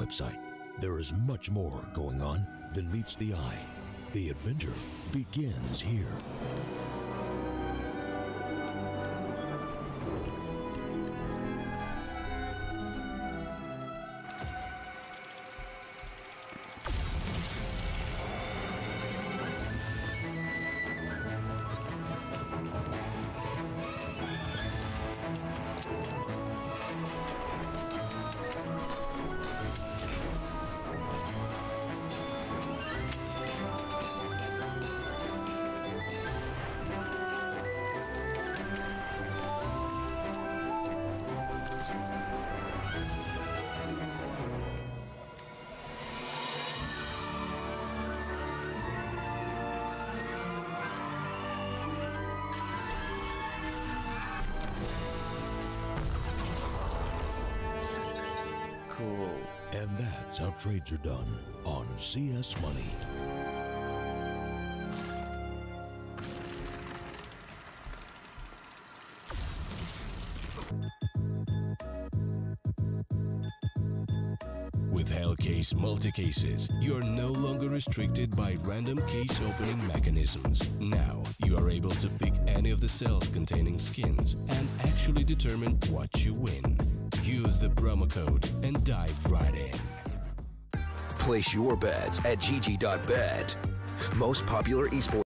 website. There is much more going on than meets the eye. The adventure begins here. Cool. And that's how trades are done on CS Money. With Hellcase multi-cases, you're no longer restricted by random case opening mechanisms. Now, you are able to pick any of the cells containing skins and actually determine what you win. Use the promo code and dive right in. Place your bets at GG.Bet. Most popular esports.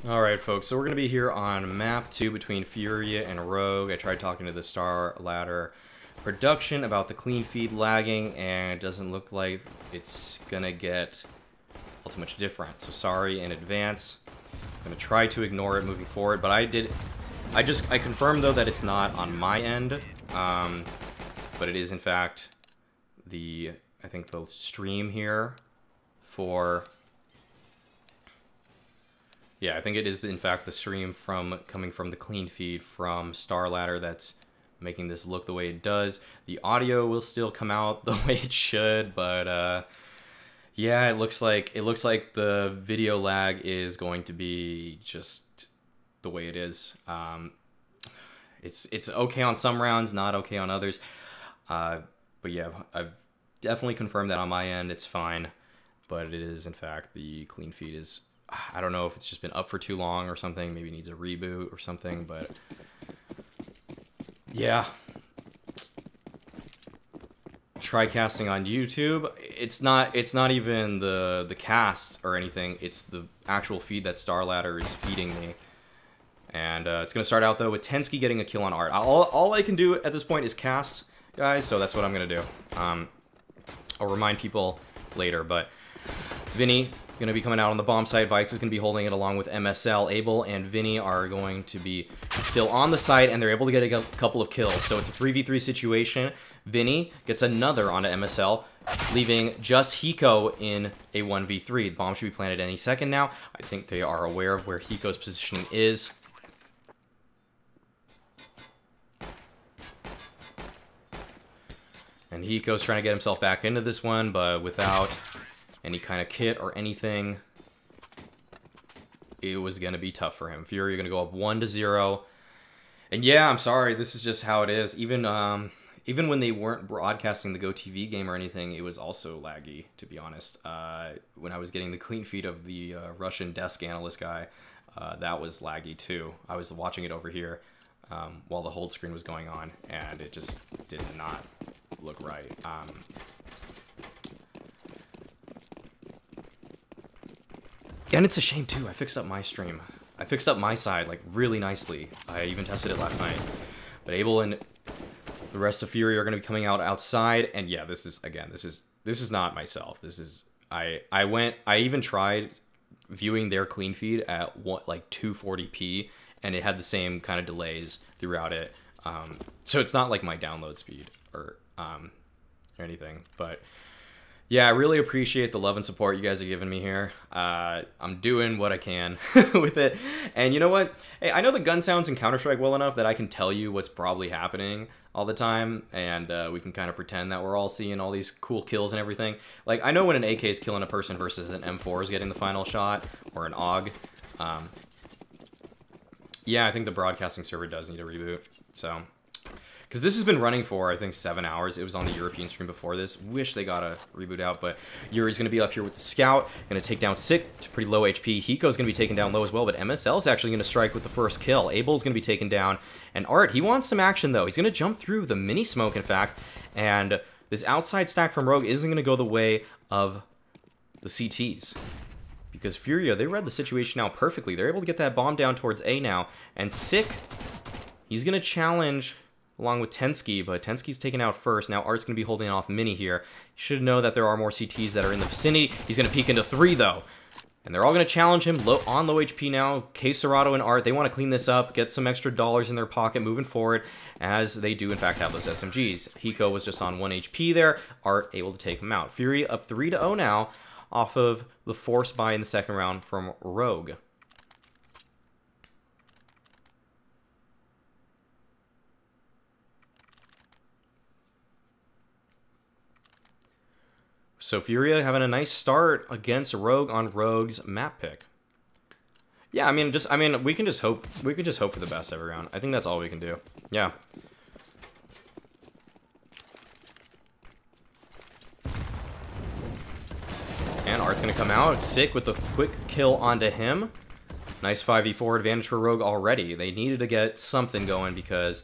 Alright folks, so we're going to be here on map 2 between Furia and Rogue. I tried talking to the Star Ladder production about the clean feed lagging, and it doesn't look like it's going to get all too much different. So sorry in advance. I'm going to try to ignore it moving forward, but I confirmed though that it's not on my end, but it is in fact I think the stream here for... Yeah, I think it is in fact the stream coming from the clean feed from Star Ladder that's making this look the way it does. The audio will still come out the way it should, but yeah, it looks like the video lag is going to be just the way it is. It's okay on some rounds, not okay on others. But yeah, I've definitely confirmed that on my end. It's fine, but it is in fact the clean feed is. I don't know if it's just been up for too long or something. Maybe it needs a reboot or something, but yeah. Try casting on YouTube. It's not even the cast or anything. It's the actual feed that Star Ladder is feeding me. And it's gonna start out though with Tensky getting a kill on Art. All I can do at this point is cast, guys. So that's what I'm gonna do. I'll remind people later, but Vinny going to be coming out on the bomb site. Vikes is going to be holding it along with MSL. Abel and Vinny are going to be still on the site, and they're able to get a couple of kills. So it's a 3v3 situation. Vinny gets another onto MSL, leaving just Hiko in a 1v3. The bomb should be planted any second now. I think they are aware of where Hiko's positioning is. And Hiko's trying to get himself back into this one, but without any kind of kit or anything, it was going to be tough for him. FURIA going to go up 1-0. And yeah, I'm sorry, this is just how it is. Even when they weren't broadcasting the GoTV game or anything, it was also laggy, to be honest. When I was getting the clean feed of the Russian desk analyst guy, that was laggy too. I was watching it over here while the hold screen was going on, and it just did not look right. And it's a shame too. I fixed up my stream. I fixed up my side like really nicely. I even tested it last night. But Abel and the rest of FURIA are going to be coming out outside, and yeah, this is not myself. This is I even tried viewing their clean feed at like 240p, and it had the same kind of delays throughout it. So it's not like my download speed or anything, but yeah, I really appreciate the love and support you guys are giving me here. I'm doing what I can with it. And you know what? Hey, I know the gun sounds in Counter-Strike well enough that I can tell you what's probably happening all the time, and we can kind of pretend that we're all seeing all these cool kills and everything. Like, I know when an AK is killing a person versus an M4 is getting the final shot, or an AUG. Yeah, I think the broadcasting server does need a reboot, so... Because this has been running for, I think, 7 hours. It was on the European stream before this. Wish they got a reboot out, but Yuri's going to be up here with the Scout. Going to take down Sick to pretty low HP. Hiko's going to be taken down low as well, but MSL's actually going to strike with the first kill. Abel's going to be taken down. And Art, he wants some action, though. He's going to jump through the mini smoke, in fact. And this outside stack from Rogue isn't going to go the way of the CTs. Because FURIA, they read the situation out perfectly. They're able to get that bomb down towards A now. And Sick, he's going to challenge... along with Tensky, but Tensky's taken out first. Now Art's going to be holding off Mini here. You should know that there are more CTs that are in the vicinity. He's going to peek into 3, though. And they're all going to challenge him on low HP now. K. Serato and Art, they want to clean this up, get some extra dollars in their pocket moving forward, as they do, in fact, have those SMGs. Hiko was just on 1 HP there. Art able to take him out. FURIA up 3-0 now, off of the force buy in the second round from Rogue. So FURIA having a nice start against Rogue on Rogue's map pick. Yeah, I mean, we can just hope for the best every round. I think that's all we can do. Yeah. And Art's gonna come out. Sick with the quick kill onto him. Nice 5v4 advantage for Rogue already. They needed to get something going, because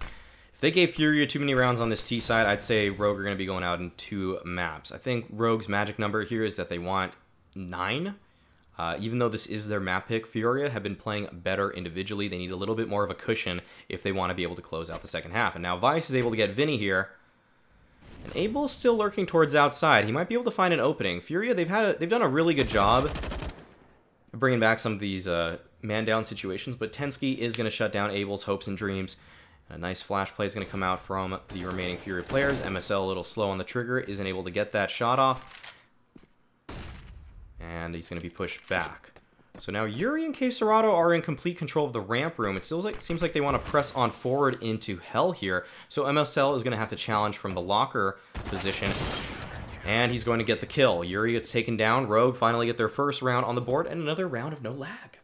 if they gave FURIA too many rounds on this T side, I'd say Rogue are going to be going out in 2 maps. I think Rogue's magic number here is that they want 9. Even though this is their map pick, FURIA have been playing better individually. They need a little bit more of a cushion if they want to be able to close out the second half. And now Vice is able to get Vinny here. And Abel's still lurking towards outside. He might be able to find an opening. FURIA, they've done a really good job of bringing back some of these man-down situations, but Tensky is going to shut down Abel's hopes and dreams. A nice flash play is going to come out from the remaining FURIA players. MSL a little slow on the trigger, isn't able to get that shot off. And he's going to be pushed back. So now Yuri and K. Serato are in complete control of the ramp room. It still seems like they want to press on forward into hell here. So MSL is going to have to challenge from the locker position. And he's going to get the kill. Yuri gets taken down. Rogue finally get their first round on the board. And another round of no lag.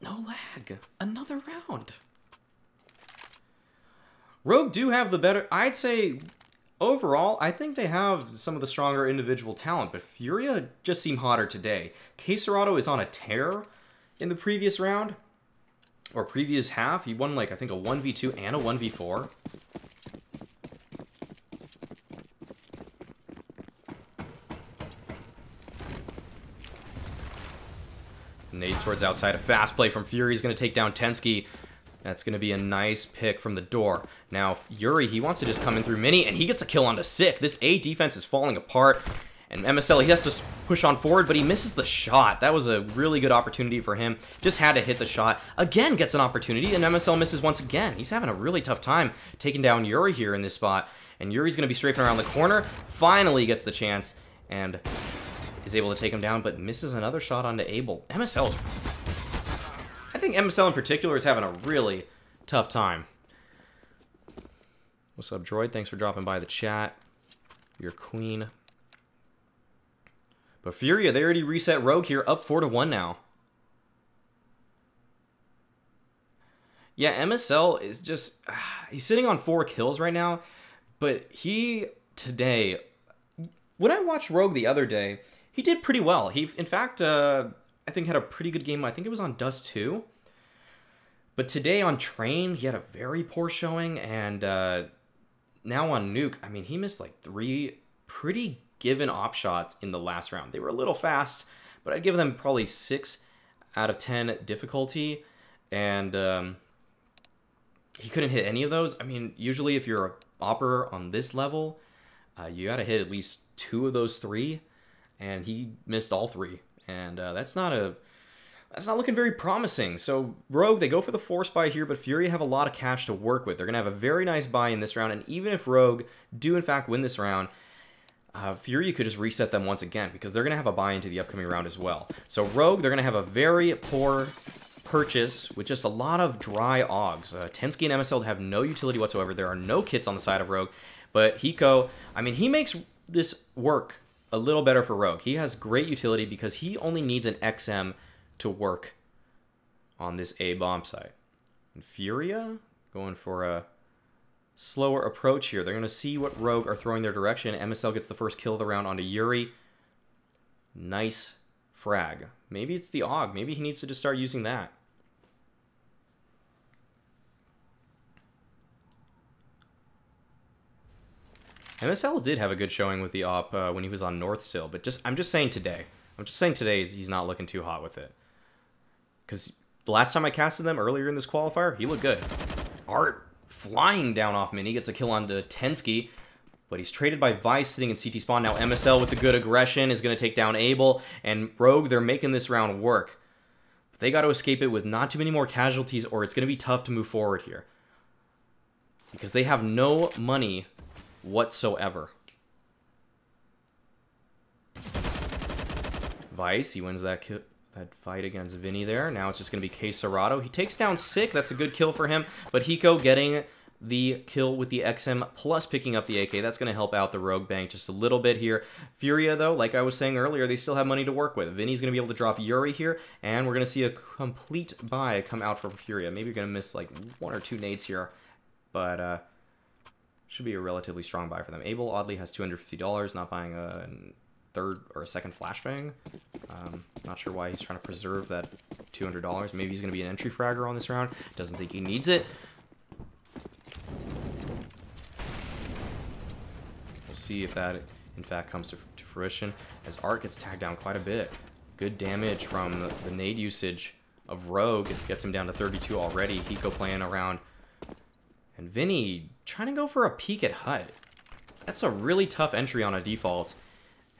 No lag. Another round. Rogue do have the better, I'd say, overall, I think they have some of the stronger individual talent, but FURIA just seem hotter today. K. Serato is on a tear in the previous round, or previous half. He won, like, I think a 1v2 and a 1v4. Nades towards outside, a fast play from FURIA is going to take down Tensky. That's going to be a nice pick from the door. Now, Yuri, he wants to just come in through Mini, and he gets a kill onto Sick. This A defense is falling apart, And MSL, he has to push on forward, but he misses the shot. That was a really good opportunity for him. Just had to hit the shot. Again, gets an opportunity, and MSL misses once again. He's having a really tough time taking down Yuri here in this spot. And Yuri's going to be strafing around the corner. Finally gets the chance, and is able to take him down, but misses another shot onto Abel. I think MSL in particular is having a really tough time. What's up, Droid? Thanks for dropping by the chat. Your queen. But Furia, they already reset Rogue here, up 4-1 now. Yeah, MSL is just... he's sitting on 4 kills right now, but he, today... When I watched Rogue the other day, he did pretty well. He, in fact, I think had a pretty good game. I think it was on Dust 2. But today on Train, he had a very poor showing, and now on Nuke, I mean, he missed like 3 pretty given op shots in the last round. They were a little fast, but I'd give them probably 6 out of 10 difficulty, and he couldn't hit any of those. I mean, usually if you're a opper on this level, you gotta hit at least 2 of those 3, and he missed all 3, and that's not looking very promising. So Rogue, they go for the force buy here, but Furia have a lot of cash to work with. They're gonna have a very nice buy in this round, and even if Rogue do in fact win this round, Furia could just reset them once again, because they're going to have a buy into the upcoming round as well. So Rogue, they're going to have a very poor purchase with just a lot of dry Augs. Tensky and MSL have no utility whatsoever. There are no kits on the side of Rogue. But Hiko, I mean, he makes this work a little better for Rogue. He has great utility because he only needs an XM to work on this A bomb site. And Furia, going for a slower approach here. They're going to see what Rogue are throwing their direction. MSL gets the first kill of the round onto Yuri. Nice frag. Maybe it's the AUG. Maybe he needs to just start using that. MSL did have a good showing with the op when he was on North still, but I'm just saying today. I'm just saying today he's not looking too hot with it. Because the last time I casted them earlier in this qualifier, he looked good. Art flying down off Mini, gets a kill onto Tensky, but he's traded by Vice sitting in CT spawn. Now MSL with the good aggression is going to take down Abel, and Rogue, they're making this round work. But they got to escape it with not too many more casualties, or it's going to be tough to move forward here. Because they have no money whatsoever. Vice, he wins that fight against Vinny there. Now it's just going to be K Serato. He takes down Sick. That's a good kill for him. But Hiko getting the kill with the XM plus picking up the AK. That's going to help out the Rogue Bank just a little bit here. Furia, though, like I was saying earlier, they still have money to work with. Vinny's going to be able to drop Yuri here, and we're going to see a complete buy come out from Furia. Maybe you're going to miss like 1 or 2 nades here, but should be a relatively strong buy for them. Abel, oddly, has $250, not buying a third or a second flashbang. Not sure why he's trying to preserve that $200. Maybe he's going to be an entry fragger on this round. Doesn't think he needs it. We'll see if that, in fact, comes to fruition, as Art gets tagged down quite a bit. Good damage from the nade usage of Rogue. It gets him down to 32 already. Hiko playing around. And Vinny trying to go for a peek at Hut. That's a really tough entry on a default.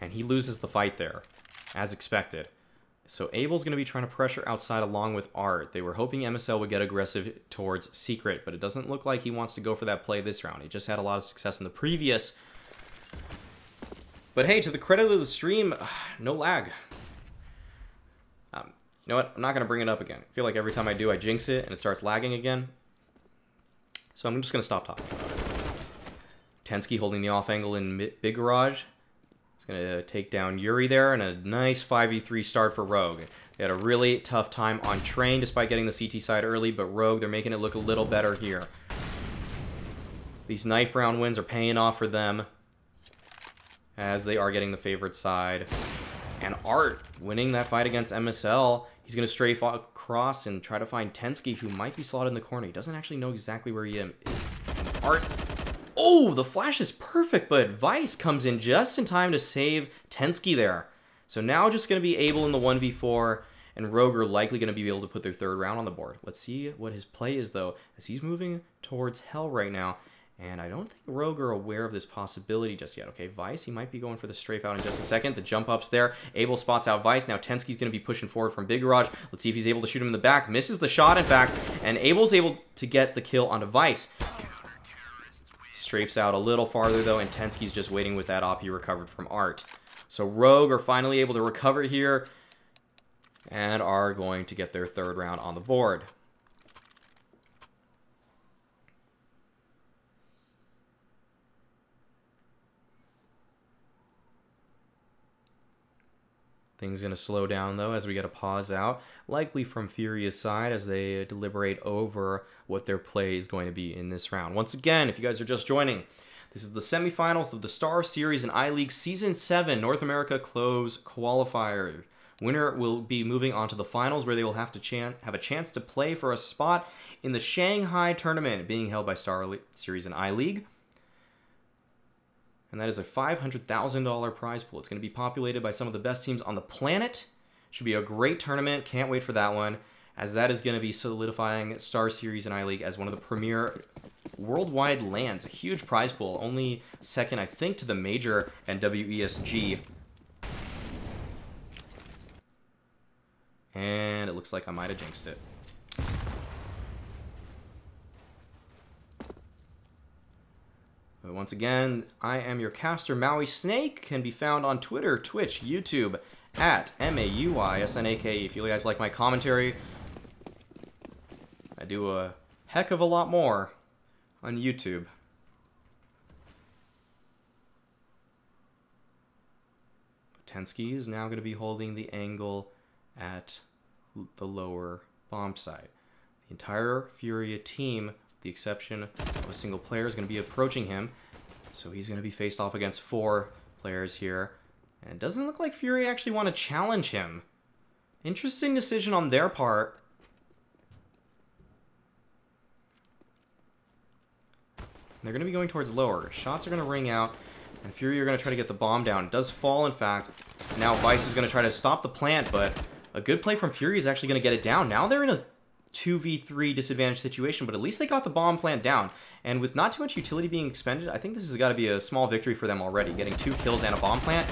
And he loses the fight there, as expected. So Abel's going to be trying to pressure outside along with Art. They were hoping MSL would get aggressive towards Secret, but it doesn't look like he wants to go for that play this round. He just had a lot of success in the previous. But hey, to the credit of the stream, no lag. You know what? I'm not going to bring it up again. I feel like every time I do, I jinx it and it starts lagging again. So I'm just going to stop talking. Tensky holding the off angle in Big Garage. He's going to take down Yuri there, and a nice 5v3 start for Rogue. They had a really tough time on Train despite getting the CT side early, but Rogue, they're making it look a little better here. These knife round wins are paying off for them, as they are getting the favorite side. And Art winning that fight against MSL. He's going to strafe across and try to find Tensky, who might be slotted in the corner. He doesn't actually know exactly where he is. And Art... Oh, the flash is perfect, but Vice comes in just in time to save Tensky there. So now just going to be Abel in the 1v4, and Rogue are likely going to be able to put their third round on the board. Let's see what his play is, though, as he's moving towards Hell right now. And I don't think Rogue are aware of this possibility just yet. Okay, Vice, he might be going for the strafe out in just a second. The jump up's there. Abel spots out Vice. Now Tensky's going to be pushing forward from Big Garage. Let's see if he's able to shoot him in the back. Misses the shot, in fact. And Abel's able to get the kill onto Vice. Strafes out a little farther, though, and Tensky's just waiting with that op he recovered from Art. So Rogue are finally able to recover here and are going to get their third round on the board. Things going to slow down, though, as we get a pause out, likely from Furia's side as they deliberate over what their play is going to be in this round. Once again, if you guys are just joining, this is the semifinals of the Star Series and I-League Season 7 North America Close Qualifier. Winner will be moving on to the finals, where they will have a chance to play for a spot in the Shanghai tournament being held by Star Series and I-League. And that is a $500,000 prize pool. It's going to be populated by some of the best teams on the planet. Should be a great tournament. Can't wait for that one, as that is going to be solidifying Star Series and I-League as one of the premier worldwide lands. A huge prize pool. Only second, I think, to the Major and WESG. And it looks like I might have jinxed it. But once again, I am your caster, Maui Snake. Can be found on Twitter, Twitch, YouTube, at MAUISNAKE. If you guys like my commentary, I do a heck of a lot more on YouTube. Tensky is now going to be holding the angle at the lower bomb site. The entire Furia team, the exception of a single player, is going to be approaching him. So he's going to be faced off against 4 players here. And it doesn't look like Furia actually want to challenge him. Interesting decision on their part. They're going to be going towards lower. Shots are going to ring out, and Furia are going to try to get the bomb down. It does fall, in fact. Now Vice is going to try to stop the plant, but a good play from Furia is actually going to get it down. Now they're in a 2v3 disadvantage situation, but at least they got the bomb plant down. And with not too much utility being expended, I think this has got to be a small victory for them already. Getting 2 kills and a bomb plant,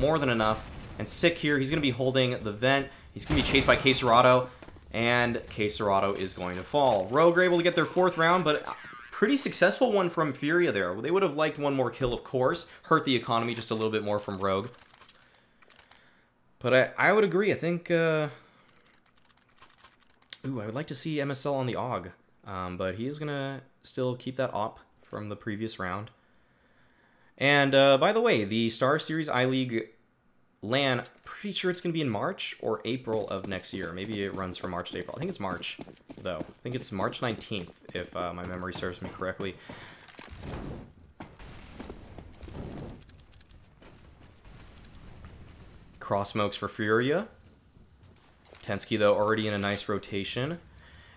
more than enough. And Sick here, he's going to be holding the vent. He's going to be chased by K-Serrato, and K-Serrato is going to fall. Rogue are able to get their 4th round, but pretty successful one from Furia there. They would have liked one more kill, of course. Hurt the economy just a little bit more from Rogue. But I would agree. I think... Ooh, I would like to see MSL on the AUG. But he is going to still keep that op from the previous round. And by the way, the Star Series I-League LAN, pretty sure it's going to be in March or April of next year. Maybe it runs from March to April. I think it's March, though. I think it's March 19th, if my memory serves me correctly. Cross smokes for Furia. Tensky, though, already in a nice rotation.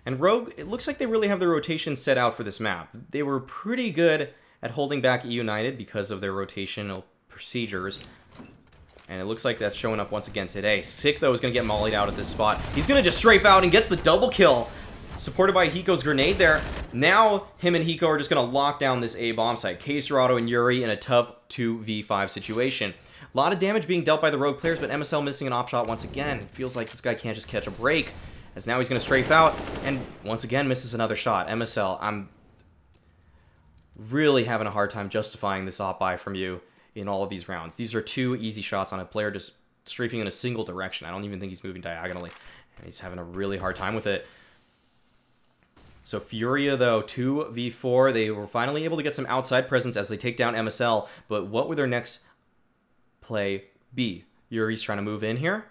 And Rogue, it looks like they really have their rotation set out for this map. They were pretty good at holding back E United because of their rotational procedures. And it looks like that's showing up once again today. Sick, though, is going to get mollied out at this spot. He's going to just strafe out and gets the double kill. Supported by Hiko's grenade there. Now, him and Hiko are just going to lock down this A bomb site. K-Serrato and Yuri in a tough 2v5 situation. A lot of damage being dealt by the Rogue players, but MSL missing an op shot once again. It feels like this guy can't just catch a break, as now he's going to strafe out, and once again misses another shot. MSL, I'm really having a hard time justifying this op buy from you in all of these rounds. These are 2 easy shots on a player just strafing in a single direction. I don't even think he's moving diagonally, and he's having a really hard time with it. So Furia, though, 2v4. They were finally able to get some outside presence as they take down MSL, but what would their next play be? Yuri's trying to move in here,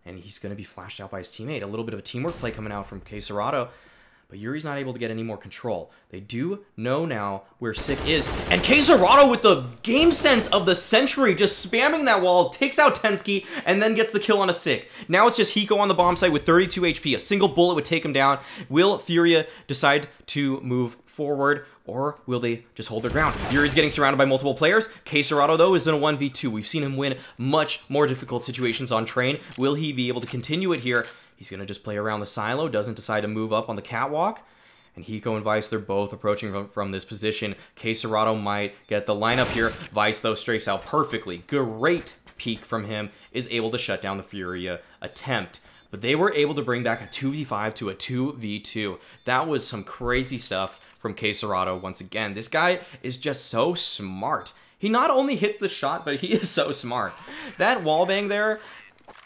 and he's going to be flashed out by his teammate. A little bit of a teamwork play coming out from K-Serrato, but Yuri's not able to get any more control. They do know now where Sick is, and K-Serrato with the game sense of the century, just spamming that wall, takes out Tensky, and then gets the kill on a Sick. Now it's just Hiko on the bomb site with 32 HP. A single bullet would take him down. Will Furia decide to move forward, or will they just hold their ground? Yuri's getting surrounded by multiple players. K-Serrato, though, is in a 1v2. We've seen him win much more difficult situations on train. Will he be able to continue it here? He's going to just play around the silo, doesn't decide to move up on the catwalk, And Hiko and Vice, they're both approaching from this position. K-Serrato might get the lineup here. Vice, though, strafes out perfectly. Great peek from him, is able to shut down the Furia attempt. But they were able to bring back a 2v5 to a 2v2. That was some crazy stuff from K-Serrato once again. This guy is just so smart. He not only hits the shot, but he is so smart. That wallbang there,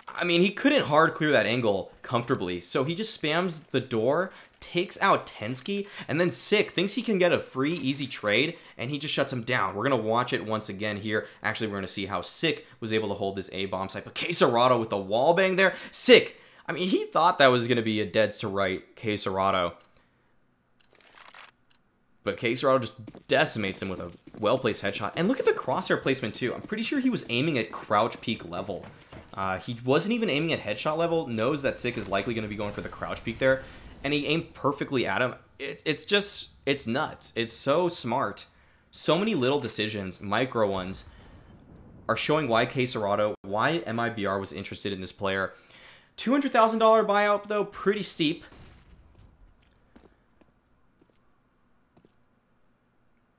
I mean, he couldn't hard clear that angle comfortably. So he just spams the door, takes out Tensky, and then Sick thinks he can get a free, easy trade, and he just shuts him down. We're going to watch it once again here. Actually, we're going to see how Sick was able to hold this A-bomb site. But K-Serrato with the wallbang there. Sick, I mean, he thought that was going to be a deads to right K-Serrato. But K-Serrato just decimates him with a well-placed headshot. And look at the crosshair placement, too. I'm pretty sure he was aiming at crouch peak level. He wasn't even aiming at headshot level. Knows that Sick is likely going to be going for the crouch peak there. And he aimed perfectly at him. It's just, it's nuts. It's so smart. So many little decisions, micro ones, are showing why K-Serrato, why MIBR was interested in this player. $200,000 buyout, though, pretty steep.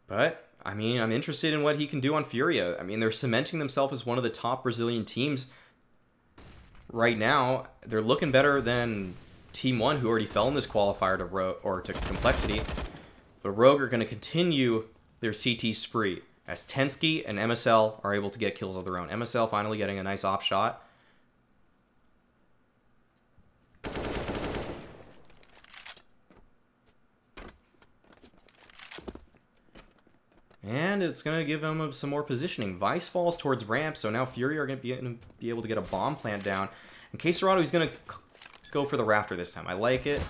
But, I mean, I'm interested in what he can do on Furia. I mean, they're cementing themselves as one of the top Brazilian teams right now. They're looking better than Team 1, who already fell in this qualifier to Rogue, or to Complexity. But Rogue are going to continue their CT spree, as Tensky and MSL are able to get kills of their own. MSL finally getting a nice op shot. And it's going to give him some more positioning. Vice falls towards ramp, so now Furia are going to be able to get a bomb plant down. And K-Serrato, he's going to go for the rafter this time. I like it.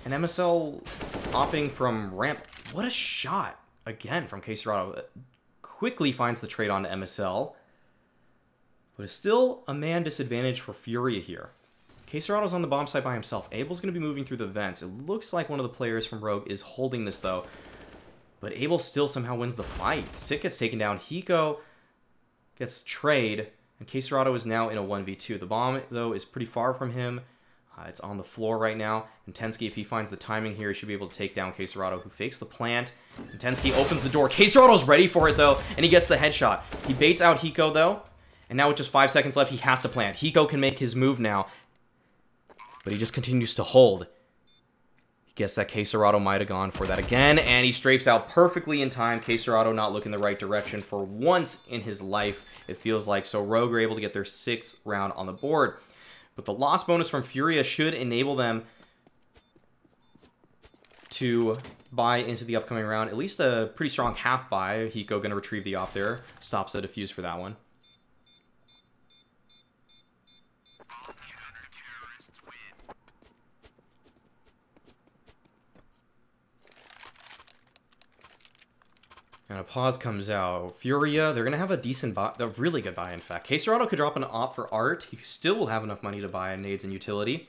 And MSL opting from ramp. What a shot, again, from K-Serrato. Quickly finds the trade on to MSL. But it's still a man disadvantage for Furia here. K-Serrato's on the bomb site by himself. Abel's going to be moving through the vents. It looks like one of the players from Rogue is holding this, though. But Abel still somehow wins the fight. Sick gets taken down. Hiko gets trade. And K-Serrato is now in a 1v2. The bomb, though, is pretty far from him. It's on the floor right now. And Tensky, if he finds the timing here, he should be able to take down K-Serrato, who fakes the plant. And Tensky opens the door. K-Serrato's ready for it, though. And he gets the headshot. He baits out Hiko, though. And now with just 5 seconds left, he has to plant. Hiko can make his move now. But he just continues to hold. Guess that K-Serrato might have gone for that again, and he strafes out perfectly in time. K-Serrato not looking the right direction for once in his life, it feels like. So Rogue are able to get their 6th round on the board. But the loss bonus from Furia should enable them to buy into the upcoming round. At least a pretty strong half buy. Hiko going to retrieve the op there. Stops the defuse for that one. And a pause comes out. Furia, they're going to have a decent buy, a really good buy, in fact. K-Serrato could drop an op for art. He still will have enough money to buy nades and utility.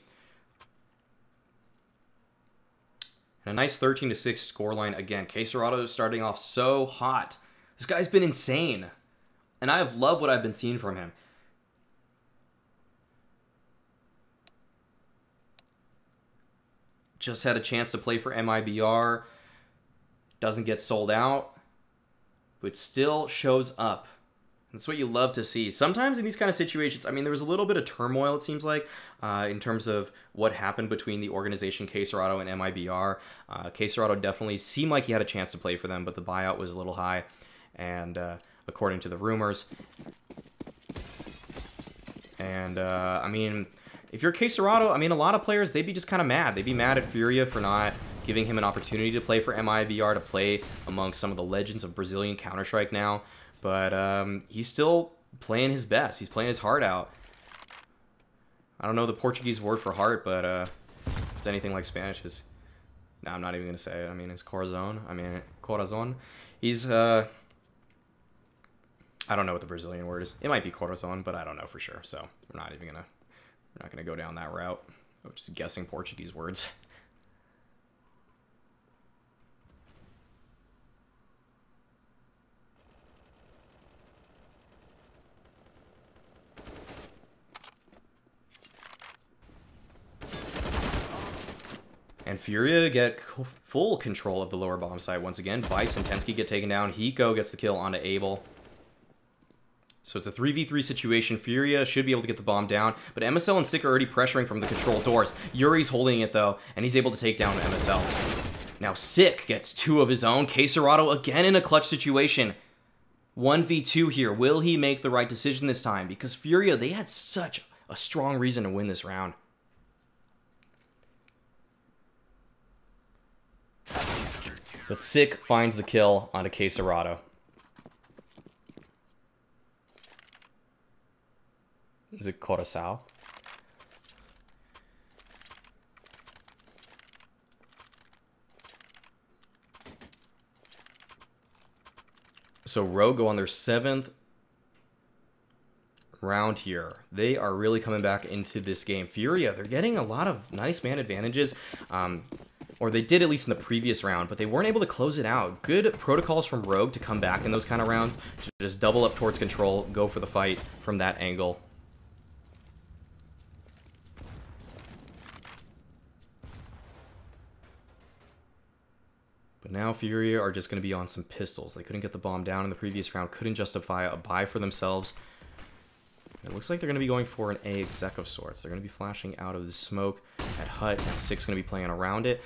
And a nice 13-6 scoreline again. K-Serrato is starting off so hot. This guy's been insane. And I have loved what I've been seeing from him. Just had a chance to play for MIBR. Doesn't get sold out. But still shows up. That's what you love to see. Sometimes in these kind of situations, I mean, there was a little bit of turmoil, it seems like, in terms of what happened between the organization K-Serrato and MIBR. K-Serrato definitely seemed like he had a chance to play for them, but the buyout was a little high, and according to the rumors. And, I mean, if you're K-Serrato, I mean, a lot of players, they'd be just kind of mad. They'd be mad at Furia for not giving him an opportunity to play for MIBR, to play amongst some of the legends of Brazilian Counter-Strike now. But he's still playing his best. He's playing his heart out. I don't know the Portuguese word for heart, but if it's anything like Spanish, is... No, I'm not even going to say it. I mean, it's corazón. I mean, corazón. He's... I don't know what the Brazilian word is. It might be corazón, but I don't know for sure. So we're not even going to... We're not going to go down that route. I'm just guessing Portuguese words. And Furia get full control of the lower bomb site once again. Vice and Tensky get taken down. Hiko gets the kill onto Abel. So it's a 3v3 situation. Furia should be able to get the bomb down, but MSL and Sick are already pressuring from the control doors. Yuri's holding it though, and he's able to take down MSL. Now Sick gets 2 of his own. Quesarado again in a clutch situation. 1v2 here. Will he make the right decision this time? Because Furia, they had such a strong reason to win this round. But Sick finds the kill onto Quesarado. Is it Coruscant? So Rogue go on their 7th round here. They are really coming back into this game. Furia, they're getting a lot of nice man advantages. Or they did at least in the previous round, but they weren't able to close it out. Good protocols from Rogue to come back in those kind of rounds. To just double up towards control, go for the fight from that angle. But now Furia are just going to be on some pistols. They couldn't get the bomb down in the previous round, couldn't justify a buy for themselves. It looks like they're going to be going for an A exec of sorts. They're going to be flashing out of the smoke at Hut. Now Sick's going to be playing around it.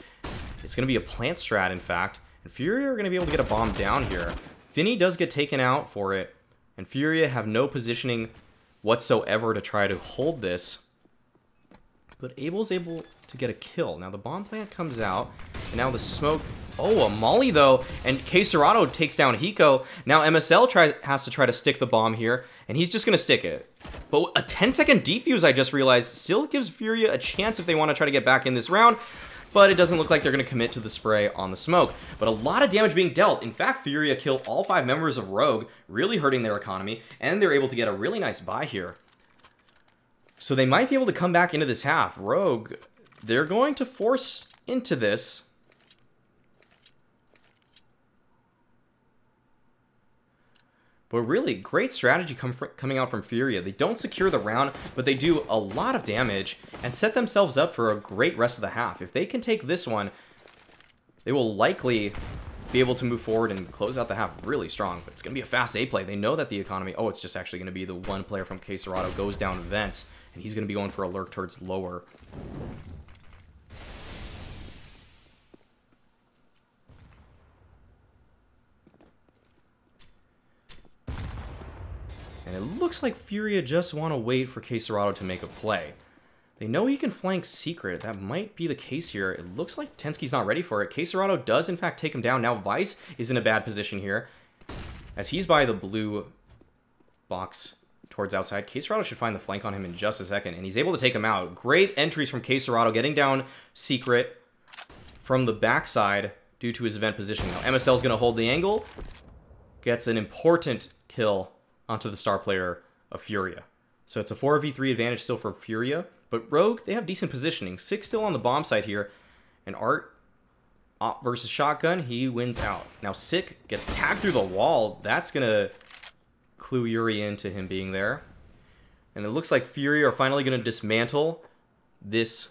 It's going to be a plant strat, in fact. And Furia are going to be able to get a bomb down here. Finny does get taken out for it. And Furia have no positioning whatsoever to try to hold this. But Abel's able to get a kill. Now the bomb plant comes out. And now the smoke... Oh, a molly though, and Quesarado takes down Hiko. Now MSL has to try to stick the bomb here, and he's just going to stick it. But a 10-second defuse, I just realized, still gives Furia a chance if they want to try to get back in this round, but it doesn't look like they're going to commit to the spray on the smoke. But a lot of damage being dealt. In fact, Furia killed all 5 members of Rogue, really hurting their economy, and they're able to get a really nice buy here. So they might be able to come back into this half. Rogue, they're going to force into this. But really, great strategy coming out from Furia. They don't secure the round, but they do a lot of damage and set themselves up for a great rest of the half. If they can take this one, they will likely be able to move forward and close out the half really strong. But it's going to be a fast A play. They know that the economy... Oh, it's just actually going to be the one player from Quesarado goes down vents, and he's going to be going for a lurk towards lower. And it looks like Furia just want to wait for Quesarado to make a play. They know he can flank Secret. That might be the case here. It looks like Tensky's not ready for it. Quesarado does, in fact, take him down. Now Vice is in a bad position here, as he's by the blue box towards outside. Quesarado should find the flank on him in just a second, and he's able to take him out. Great entries from Quesarado, getting down Secret from the backside due to his event positioning. Now MSL's going to hold the angle. Gets an important kill onto the star player of Furia. So it's a 4v3 advantage still for Furia. But Rogue, they have decent positioning. 6 still on the bomb side here. And Art versus Shotgun, he wins out. Now Sick gets tagged through the wall. That's going to clue Yuri into him being there. And it looks like Furia are finally going to dismantle this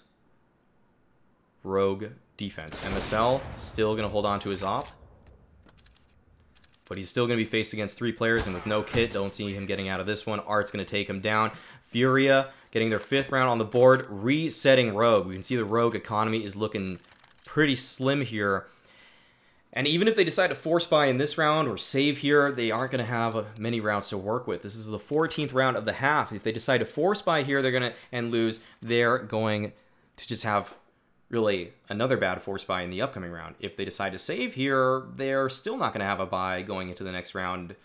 Rogue defense. MSL still going to hold on to his op. But he's still going to be faced against 3 players, and with no kit, don't see him getting out of this one. Art's going to take him down. Furia getting their 5th round on the board, resetting Rogue. We can see the Rogue economy is looking pretty slim here. And even if they decide to force buy in this round or save here, they aren't going to have many rounds to work with. This is the 14th round of the half. If they decide to force buy here, they're going to and lose. They're going to just have really another bad force buy in the upcoming round. If they decide to save here, they're still not going to have a buy going into the next round,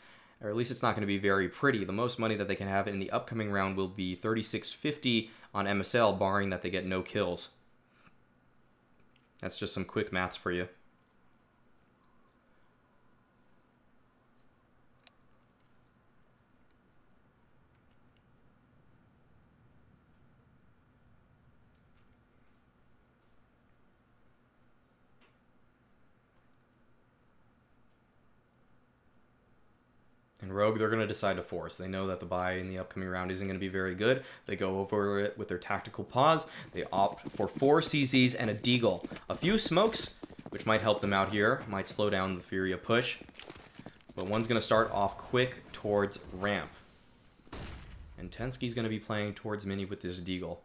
or at least it's not going to be very pretty. The most money that they can have in the upcoming round will be $36.50 on MSL, barring that they get no kills. That's just some quick maths for you. And Rogue, they're going to decide to force. They know that the buy in the upcoming round isn't going to be very good. They go over it with their tactical pause. They opt for 4 CZs and a Deagle. A few smokes, which might help them out here. Might slow down the FURIA push. But one's going to start off quick towards ramp. And Tensky's going to be playing towards mini with this Deagle.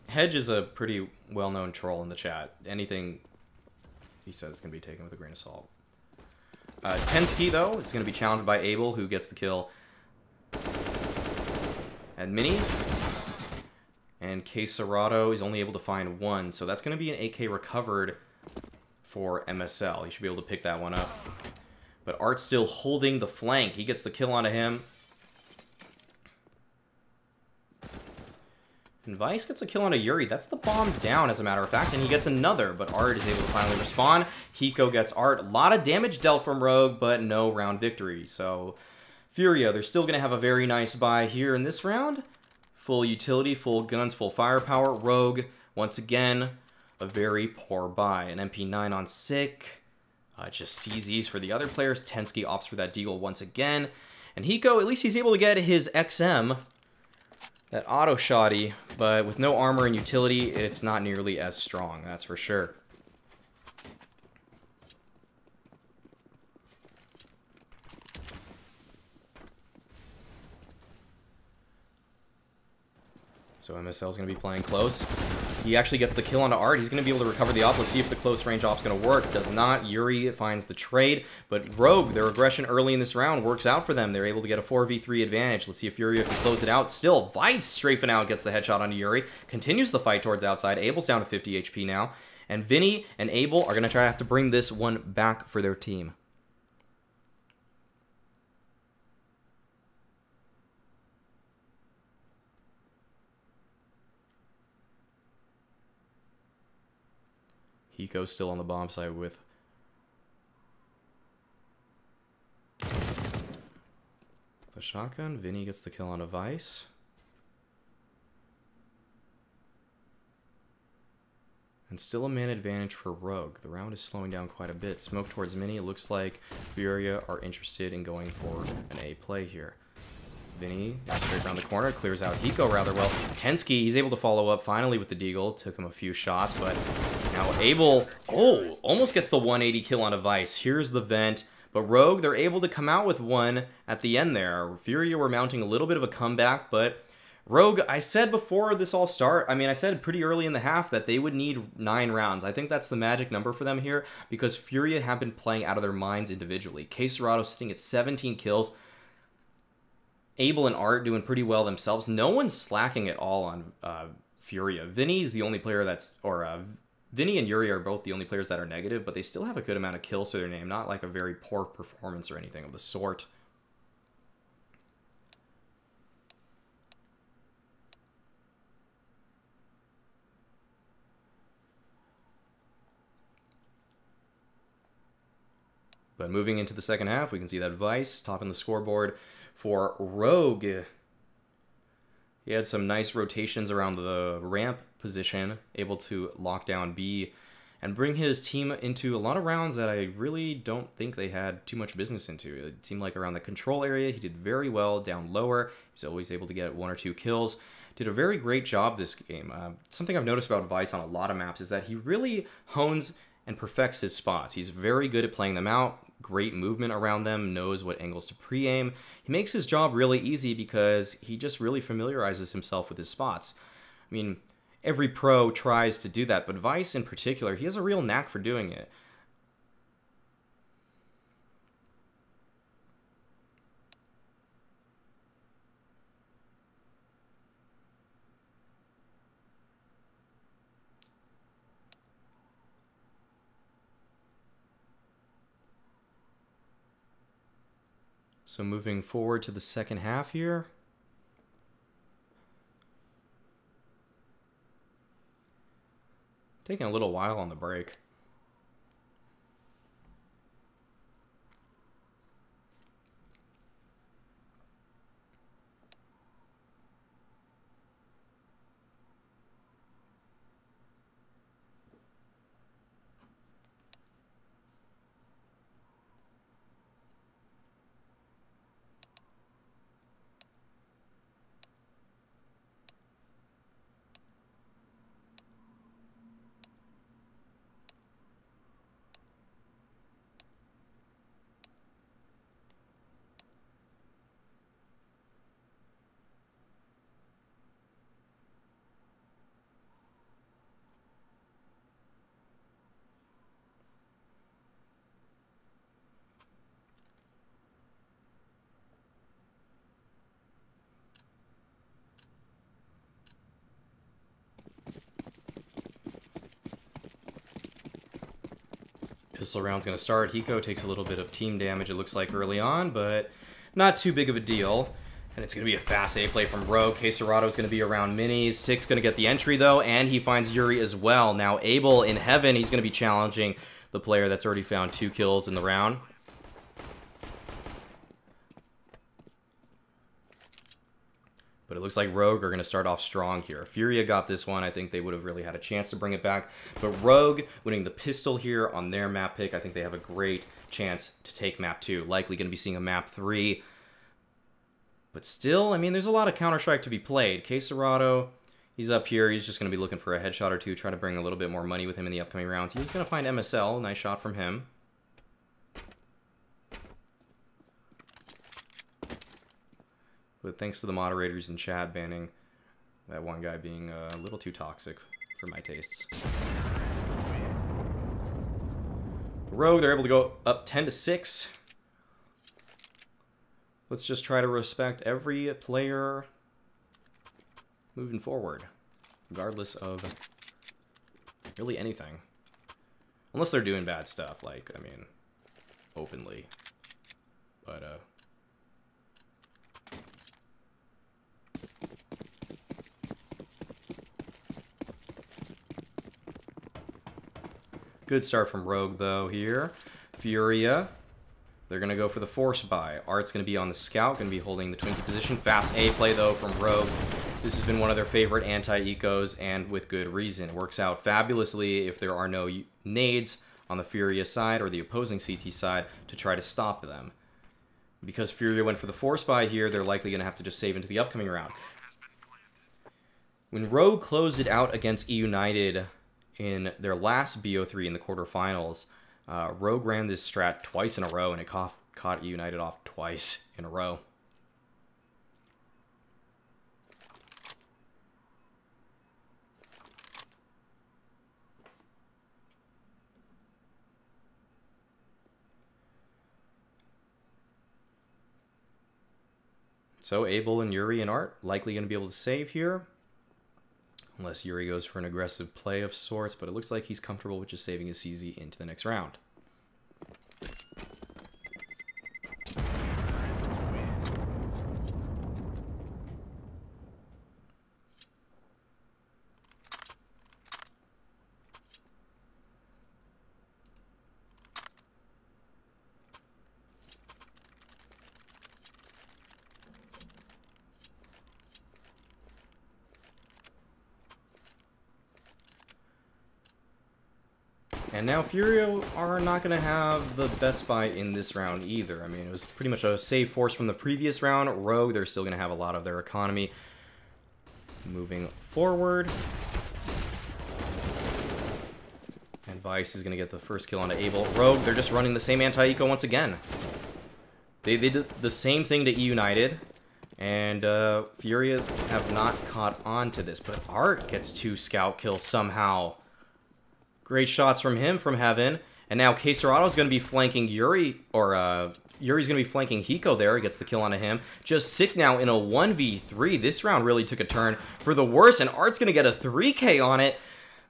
Hedge is a pretty well-known troll in the chat. Anything he says is going to be taken with a grain of salt. Tensky, though, is going to be challenged by Abel, who gets the kill at mini. And K Serato is only able to find 1, so that's going to be an AK recovered for MSL. He should be able to pick that one up. But Art's still holding the flank. He gets the kill onto him. And Vice gets a kill on a Yuri. That's the bomb down, as a matter of fact, and he gets another, but Art is able to finally respawn. Hiko gets Art. A lot of damage dealt from Rogue, but no round victory. So, FURIA, they're still going to have a very nice buy here in this round. Full utility, full guns, full firepower. Rogue, once again, a very poor buy. An MP9 on Sick. Just CZs for the other players. Tensky opts for that Deagle once again. And Hiko, at least he's able to get his XM. That auto shoddy, but with no armor and utility, it's not nearly as strong, that's for sure. So MSL is going to be playing close. He actually gets the kill onto Art. He's going to be able to recover the op. Let's see if the close range op's going to work. Does not. Yuri finds the trade. But Rogue, their aggression early in this round works out for them. They're able to get a 4v3 advantage. Let's see if FURIA can close it out. Still, Vice strafing out, gets the headshot onto Yuri. Continues the fight towards outside. Abel's down to 50 HP now. And Vinny and Abel are going to try to have to bring this one back for their team. Hiko's still on the bomb site with the shotgun. Vinny gets the kill on a Vice. And still a man advantage for Rogue. The round is slowing down quite a bit. Smoke towards Mini. It looks like FURIA are interested in going for an A play here. Vinny straight around the corner, clears out Hiko rather well. Tensky, he's able to follow up finally with the Deagle. Took him a few shots, but now Abel, almost gets the 180 kill on a Vice. Here's the vent. But Rogue, they're able to come out with one at the end there. FURIA were mounting a little bit of a comeback, but Rogue, I said before this all start, I said pretty early in the half that they would need 9 rounds. I think that's the magic number for them here because FURIA have been playing out of their minds individually. K Serato sitting at 17 kills. Abel and Art doing pretty well themselves. No one's slacking at all on FURIA. Vinny's the only player that's, Vinny and Yuri are both the only players that are negative, but they still have a good amount of kills to their name. Not like a very poor performance or anything of the sort. But moving into the second half, we can see that Vice topping the scoreboard for Rogue. He had some nice rotations around the ramp position, able to lock down B and bring his team into a lot of rounds that I really don't think they had too much business into. It seemed like around the control area, he did very well. Down lower, he was always able to get 1 or 2 kills. Did a very great job this game. Something I've noticed about Vice on a lot of maps is that he really hones and perfects his spots. He's very good at playing them out. Great movement around them, knows what angles to pre-aim. He makes his job really easy because he just really familiarizes himself with his spots. I mean, every pro tries to do that, but Vice in particular, he has a real knack for doing it. So moving forward to the second half here. Taking a little while on the break. pistol round's going to start. Hiko takes a little bit of team damage, it looks like, early on, but not too big of a deal. And it's going to be a fast A play from Rogue. Quesarado is going to be around minis. Six going to get the entry, though, and he finds Yuri as well. Now, Abel in heaven, he's going to be challenging the player that's already found 2 kills in the round. But it looks like Rogue are going to start off strong here. Furia got this one. I think they would have really had a chance to bring it back. But Rogue winning the pistol here on their map pick, I think they have a great chance to take map 2. Likely going to be seeing a map 3. But still, I mean, there's a lot of Counter-Strike to be played. Quesarado, he's up here. He's just going to be looking for a headshot or two, try to bring a little bit more money with him in the upcoming rounds. He's going to find MSL. Nice shot from him. But thanks to the moderators in chat banning that one guy being a little too toxic for my tastes. Rogue, they're able to go up 10-6. Let's just try to respect every player moving forward, regardless of really anything. Unless they're doing bad stuff, like, I mean, openly. But, good start from Rogue, though, here. Furia. They're going to go for the force buy. Art's going to be on the scout, going to be holding the Twinkie position. Fast A play, though, from Rogue. This has been one of their favorite anti-ecos, and with good reason. It works out fabulously if there are no nades on the Furia side or the opposing CT side to try to stop them. Because Furia went for the force buy here, they're likely going to have to just save into the upcoming round. When Rogue closed it out against E United in their last BO3 in the quarterfinals, Rogue ran this strat twice in a row, and it caught E United off twice in a row. So Abel and Yuri and Art likely going to be able to save here. Unless Yuri goes for an aggressive play of sorts, but it looks like he's comfortable with just saving his CZ into the next round. And now Furia are not going to have the best buy in this round either. I mean, it was pretty much a save force from the previous round. Rogue, they're still going to have a lot of their economy moving forward. And Vice is going to get the first kill onto Abel. Rogue, they're just running the same anti-eco once again. They did the same thing to E United. And Furia have not caught on to this. But Art gets 2 scout kills somehow. Great shots from him from heaven. And now Quesarado's going to be flanking Yuri, or Yuri's going to be flanking Hiko there. He gets the kill onto him. Just sick now in a 1v3. This round really took a turn for the worse, and Art's going to get a 3K on it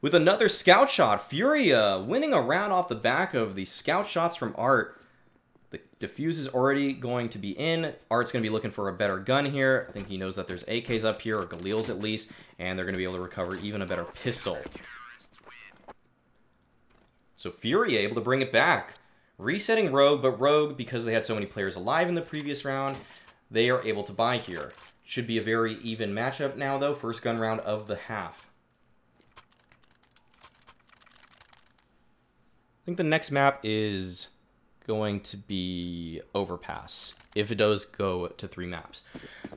with another scout shot. Furia winning a round off the back of the scout shots from Art. The defuse is already going to be in. Art's going to be looking for a better gun here. I think he knows that there's AKs up here, or Galil's at least, and they're going to be able to recover even a better pistol. So Furia able to bring it back. Resetting Rogue, but Rogue, because they had so many players alive in the previous round, they are able to buy here. Should be a very even matchup now, though. First gun round of the half. I think the next map is going to be Overpass, if it does go to 3 maps.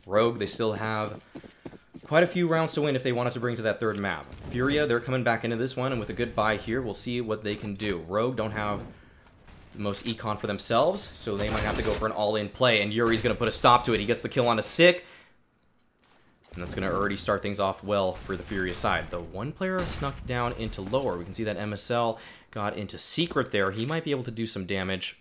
Rogue, they still have quite a few rounds to win if they wanted to bring to that 3rd map. Furia, they're coming back into this one, and with a good buy here, we'll see what they can do. Rogue don't have the most econ for themselves, so they might have to go for an all-in play, and Yuri's going to put a stop to it. He gets the kill on a Sick, and that's going to already start things off well for the Furia side. The one player snuck down into lower. We can see that MSL got into secret there. He might be able to do some damage.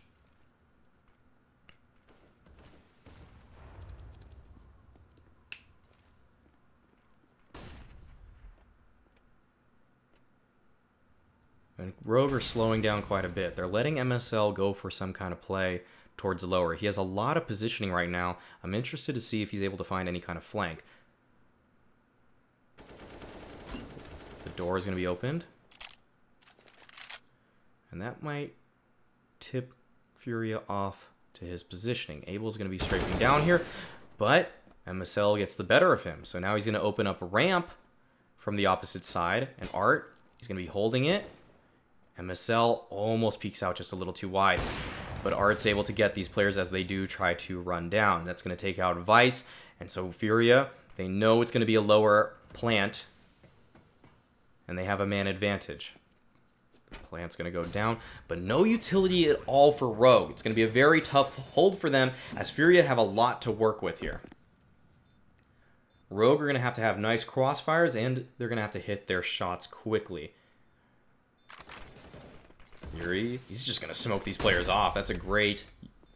And Rogue are slowing down quite a bit. They're letting MSL go for some kind of play towards the lower. He has a lot of positioning right now. I'm interested to see if he's able to find any kind of flank. The door is going to be opened. And that might tip FURIA off to his positioning. Abel's going to be strafing down here, but MSL gets the better of him. So now he's going to open up a ramp from the opposite side, and Art, he's going to be holding it. MSL almost peeks out just a little too wide, but Art's able to get these players as they do try to run down. That's going to take out Vice, and so FURIA, they know it's going to be a lower plant, and they have a man advantage. Plant's going to go down, but no utility at all for Rogue. It's going to be a very tough hold for them, as FURIA have a lot to work with here. Rogue are going to have nice crossfires, and they're going to have to hit their shots quickly. Yuri, he's just going to smoke these players off. That's a great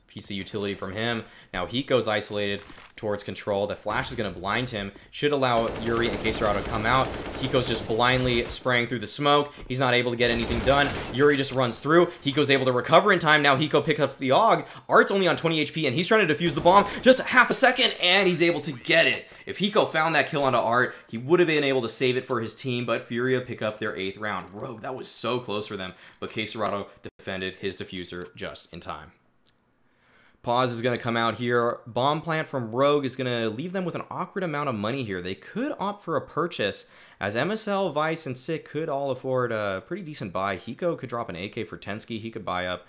piece of utility from him. Now Hiko's isolated towards control. The flash is going to blind him. Should allow Yuri and K-Serrato to come out. Hiko's just blindly spraying through the smoke. He's not able to get anything done. Yuri just runs through. Hiko's able to recover in time. Now Hiko picks up the AUG. Art's only on 20 HP, and he's trying to defuse the bomb. Just half a second, and he's able to get it. If Hiko found that kill onto Art, he would have been able to save it for his team, but FURIA pick up their 8th round. Rogue, that was so close for them, but K-Serrato defended his diffuser just in time. Pause is going to come out here. Bomb plant from Rogue is going to leave them with an awkward amount of money here. They could opt for a purchase, as MSL, Vice, and Sick could all afford a pretty decent buy. Hiko could drop an AK for Tensky. He could buy up.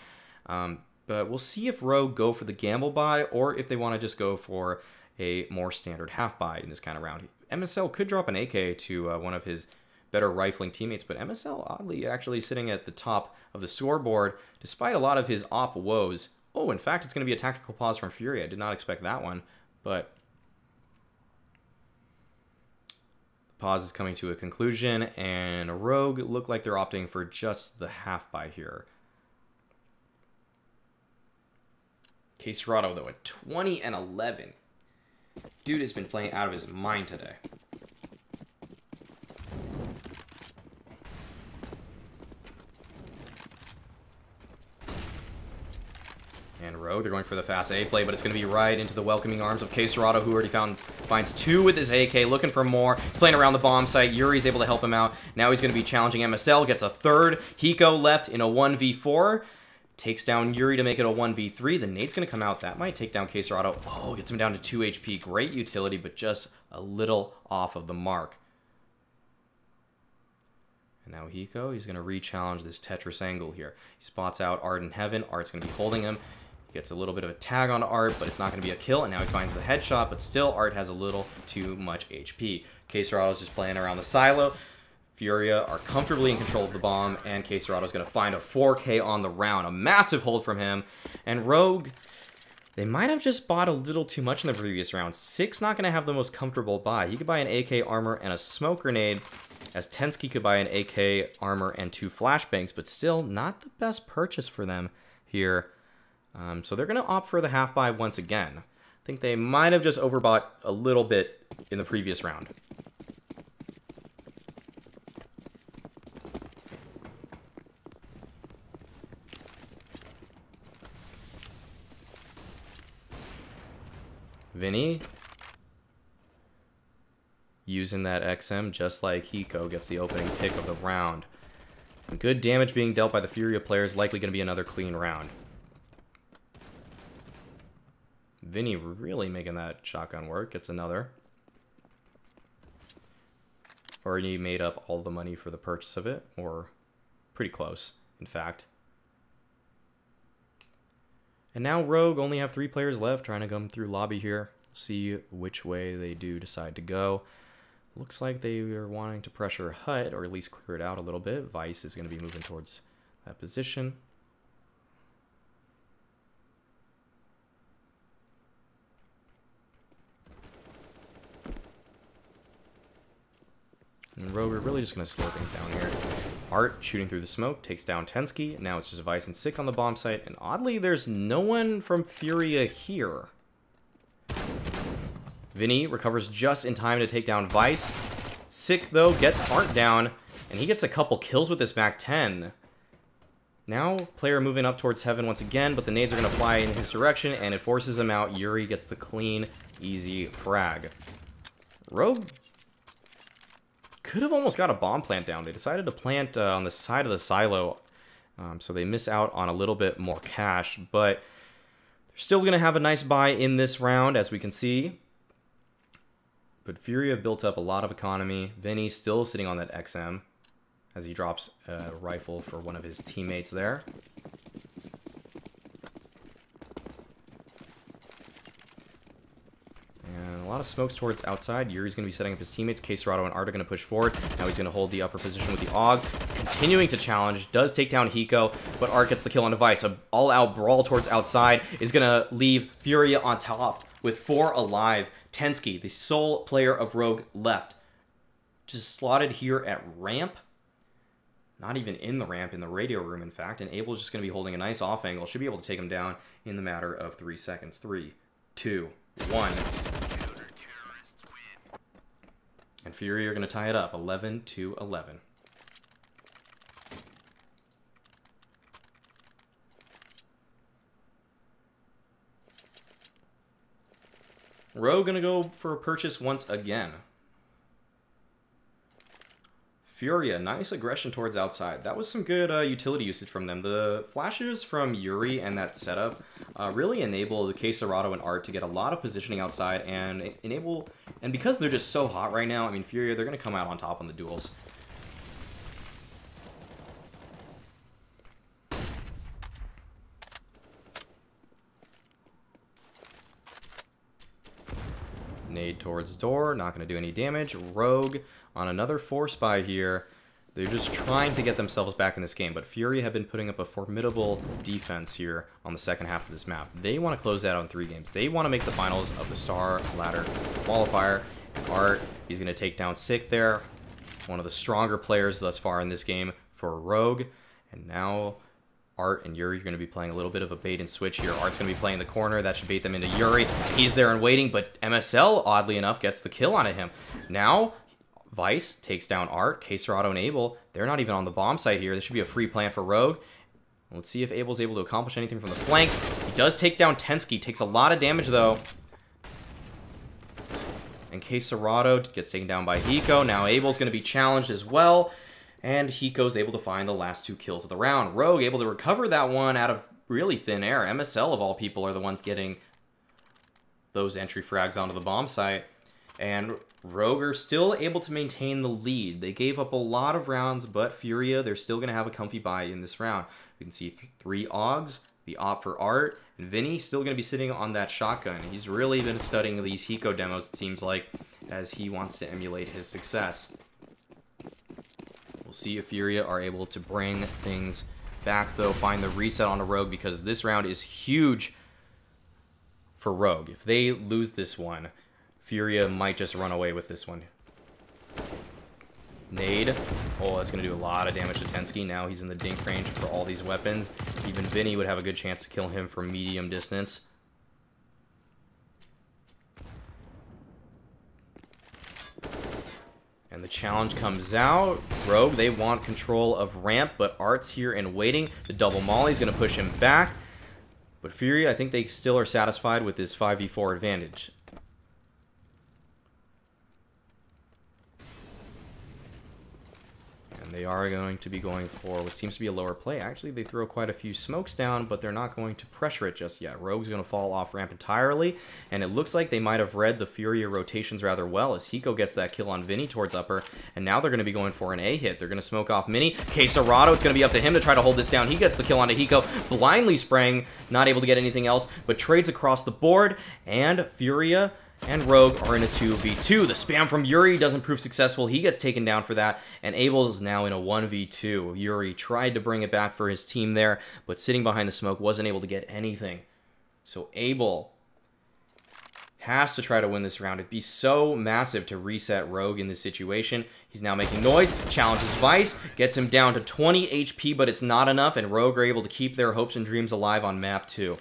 But we'll see if Rogue go for the gamble buy, or if they want to just go for a more standard half buy in this kind of round. MSL could drop an AK to one of his better rifling teammates, but MSL oddly actually sitting at the top of the scoreboard despite a lot of his op woes. Oh, in fact, it's going to be a tactical pause from FURIA. I did not expect that one, but the pause is coming to a conclusion, and Rogue look like they're opting for just the half buy here. K-Serrato, though, at 20 and 11. Dude has been playing out of his mind today. And Rogue, they're going for the fast A play, but it's going to be right into the welcoming arms of K-Serrato, who already finds 2 with his AK, looking for more. He's playing around the bomb site. Yuri's able to help him out. Now he's going to be challenging MSL, gets a 3rd. Hiko left in a 1v4. Takes down Yuri to make it a 1v3. The nade's going to come out. That might take down K-Serrato. Oh, gets him down to 2 HP. Great utility, but just a little off of the mark. And now Hiko, he's going to re-challenge this Tetris angle here. He spots out Art in heaven. Art's going to be holding him. He gets a little bit of a tag on Art, but it's not going to be a kill. And now he finds the headshot, but still Art has a little too much HP. K-Serrato's just playing around the silo. FURIA are comfortably in control of the bomb, and K-Serrato's going to find a 4K on the round. A massive hold from him. And Rogue, they might have just bought a little too much in the previous round. Sick's not going to have the most comfortable buy. He could buy an AK armor and a smoke grenade, as Tensky could buy an AK armor and 2 flashbangs, but still not the best purchase for them here. So they're going to opt for the half buy once again. I think they might have just overbought a little bit in the previous round. Vinny, using that XM just like Hiko, gets the opening pick of the round. And good damage being dealt by the FURIA players, likely going to be another clean round. Vinny really making that shotgun work, gets another. Already made up all the money for the purchase of it, or pretty close, in fact. And now Rogue only have 3 players left, trying to come through lobby here. See which way they do decide to go. Looks like they are wanting to pressure Hut, or at least clear it out a little bit. Vice is going to be moving towards that position. And Rogue are really just going to slow things down here. Art shooting through the smoke, takes down Tensky. Now it's just Vice and Sick on the bomb site. And oddly, there's no one from FURIA here. Vinny recovers just in time to take down Vice. Sick, though, gets Art down. And he gets a couple kills with this MAC-10. Now, player moving up towards heaven once again, but the nades are going to fly in his direction, and it forces him out. Yuri gets the clean, easy frag. Rogue could have almost got a bomb plant down. They decided to plant on the side of the silo, so they miss out on a little bit more cash, but they're still going to have a nice buy in this round, as we can see. But FURIA have built up a lot of economy. Vinny still sitting on that XM as he drops a rifle for one of his teammates there. And a lot of smokes towards outside. Yuri's going to be setting up his teammates. K-Serrato and Art are going to push forward. Now he's going to hold the upper position with the AUG. Continuing to challenge. Does take down Hiko, but Art gets the kill on device. A all-out brawl towards outside is going to leave FURIA on top with 4 alive. Tensky, the sole player of Rogue, left. Just slotted here at ramp. Not even in the ramp, in the radio room, in fact. And Abel's just going to be holding a nice off angle. Should be able to take him down in the matter of 3 seconds. 3, 2, 1. And FURIA are going to tie it up. 11-11. Rogue going to go for a purchase once again. FURIA, nice aggression towards outside. That was some good utility usage from them. The flashes from Yuri and that setup really enable the K-Serrato and Art to get a lot of positioning outside and enable... And because they're just so hot right now, I mean, FURIA, they're going to come out on top on the duels. Nade towards door, not going to do any damage. Rogue on another force buy here. They're just trying to get themselves back in this game, but FURIA have been putting up a formidable defense here on the second half of this map. They want to close that out in 3 games. They want to make the finals of the Star Ladder Qualifier. Art, he's going to take down Sick there. One of the stronger players thus far in this game for Rogue. And now Art and Yuri are going to be playing a little bit of a bait and switch here. Art's going to be playing the corner. That should bait them into Yuri. He's there and waiting, but MSL, oddly enough, gets the kill on him. Now, Vice takes down Art. K-Serrato and Abel, they're not even on the bomb site here. This should be a free plant for Rogue. Let's see if Abel's able to accomplish anything from the flank. He does take down Tensky. Takes a lot of damage, though. And K-Serrato gets taken down by Hiko. Now Abel's going to be challenged as well. And Hiko's able to find the last 2 kills of the round. Rogue able to recover that one out of really thin air. MSL, of all people, are the ones getting those entry frags onto the bomb site. And Rogue are still able to maintain the lead. They gave up a lot of rounds, but FURIA, they're still going to have a comfy buy in this round. You can see 3 AUGs, the op for Art, and Vinny still going to be sitting on that shotgun. He's really been studying these Hiko demos, it seems like, as he wants to emulate his success. We'll see if FURIA are able to bring things back, though, find the reset on a Rogue, because this round is huge for Rogue. If they lose this one, FURIA might just run away with this one. Nade. Oh, that's going to do a lot of damage to Tensky. Now he's in the dink range for all these weapons. Even Vinny would have a good chance to kill him from medium distance. And the challenge comes out. Rogue, they want control of ramp, but Art's here and waiting. The double molly is going to push him back. But FURIA, I think they still are satisfied with this 5v4 advantage. And they are going to be going for what seems to be a lower play. Actually, they throw quite a few smokes down, but they're not going to pressure it just yet. Rogue's going to fall off ramp entirely, and it looks like they might have read the FURIA rotations rather well, as Hiko gets that kill on Vinny towards upper, and now they're going to be going for an A hit. They're going to smoke off Mini. K-Serrato, it's going to be up to him to try to hold this down. He gets the kill onto Hiko, blindly spraying, not able to get anything else, but trades across the board, and FURIA and Rogue are in a 2v2. The spam from Yuri doesn't prove successful. He gets taken down for that, and Abel is now in a 1v2. Yuri tried to bring it back for his team there, but sitting behind the smoke wasn't able to get anything. So Abel has to try to win this round. It'd be so massive to reset Rogue in this situation. He's now making noise, challenges Vice, gets him down to 20 HP, but it's not enough, and Rogue are able to keep their hopes and dreams alive on map 2.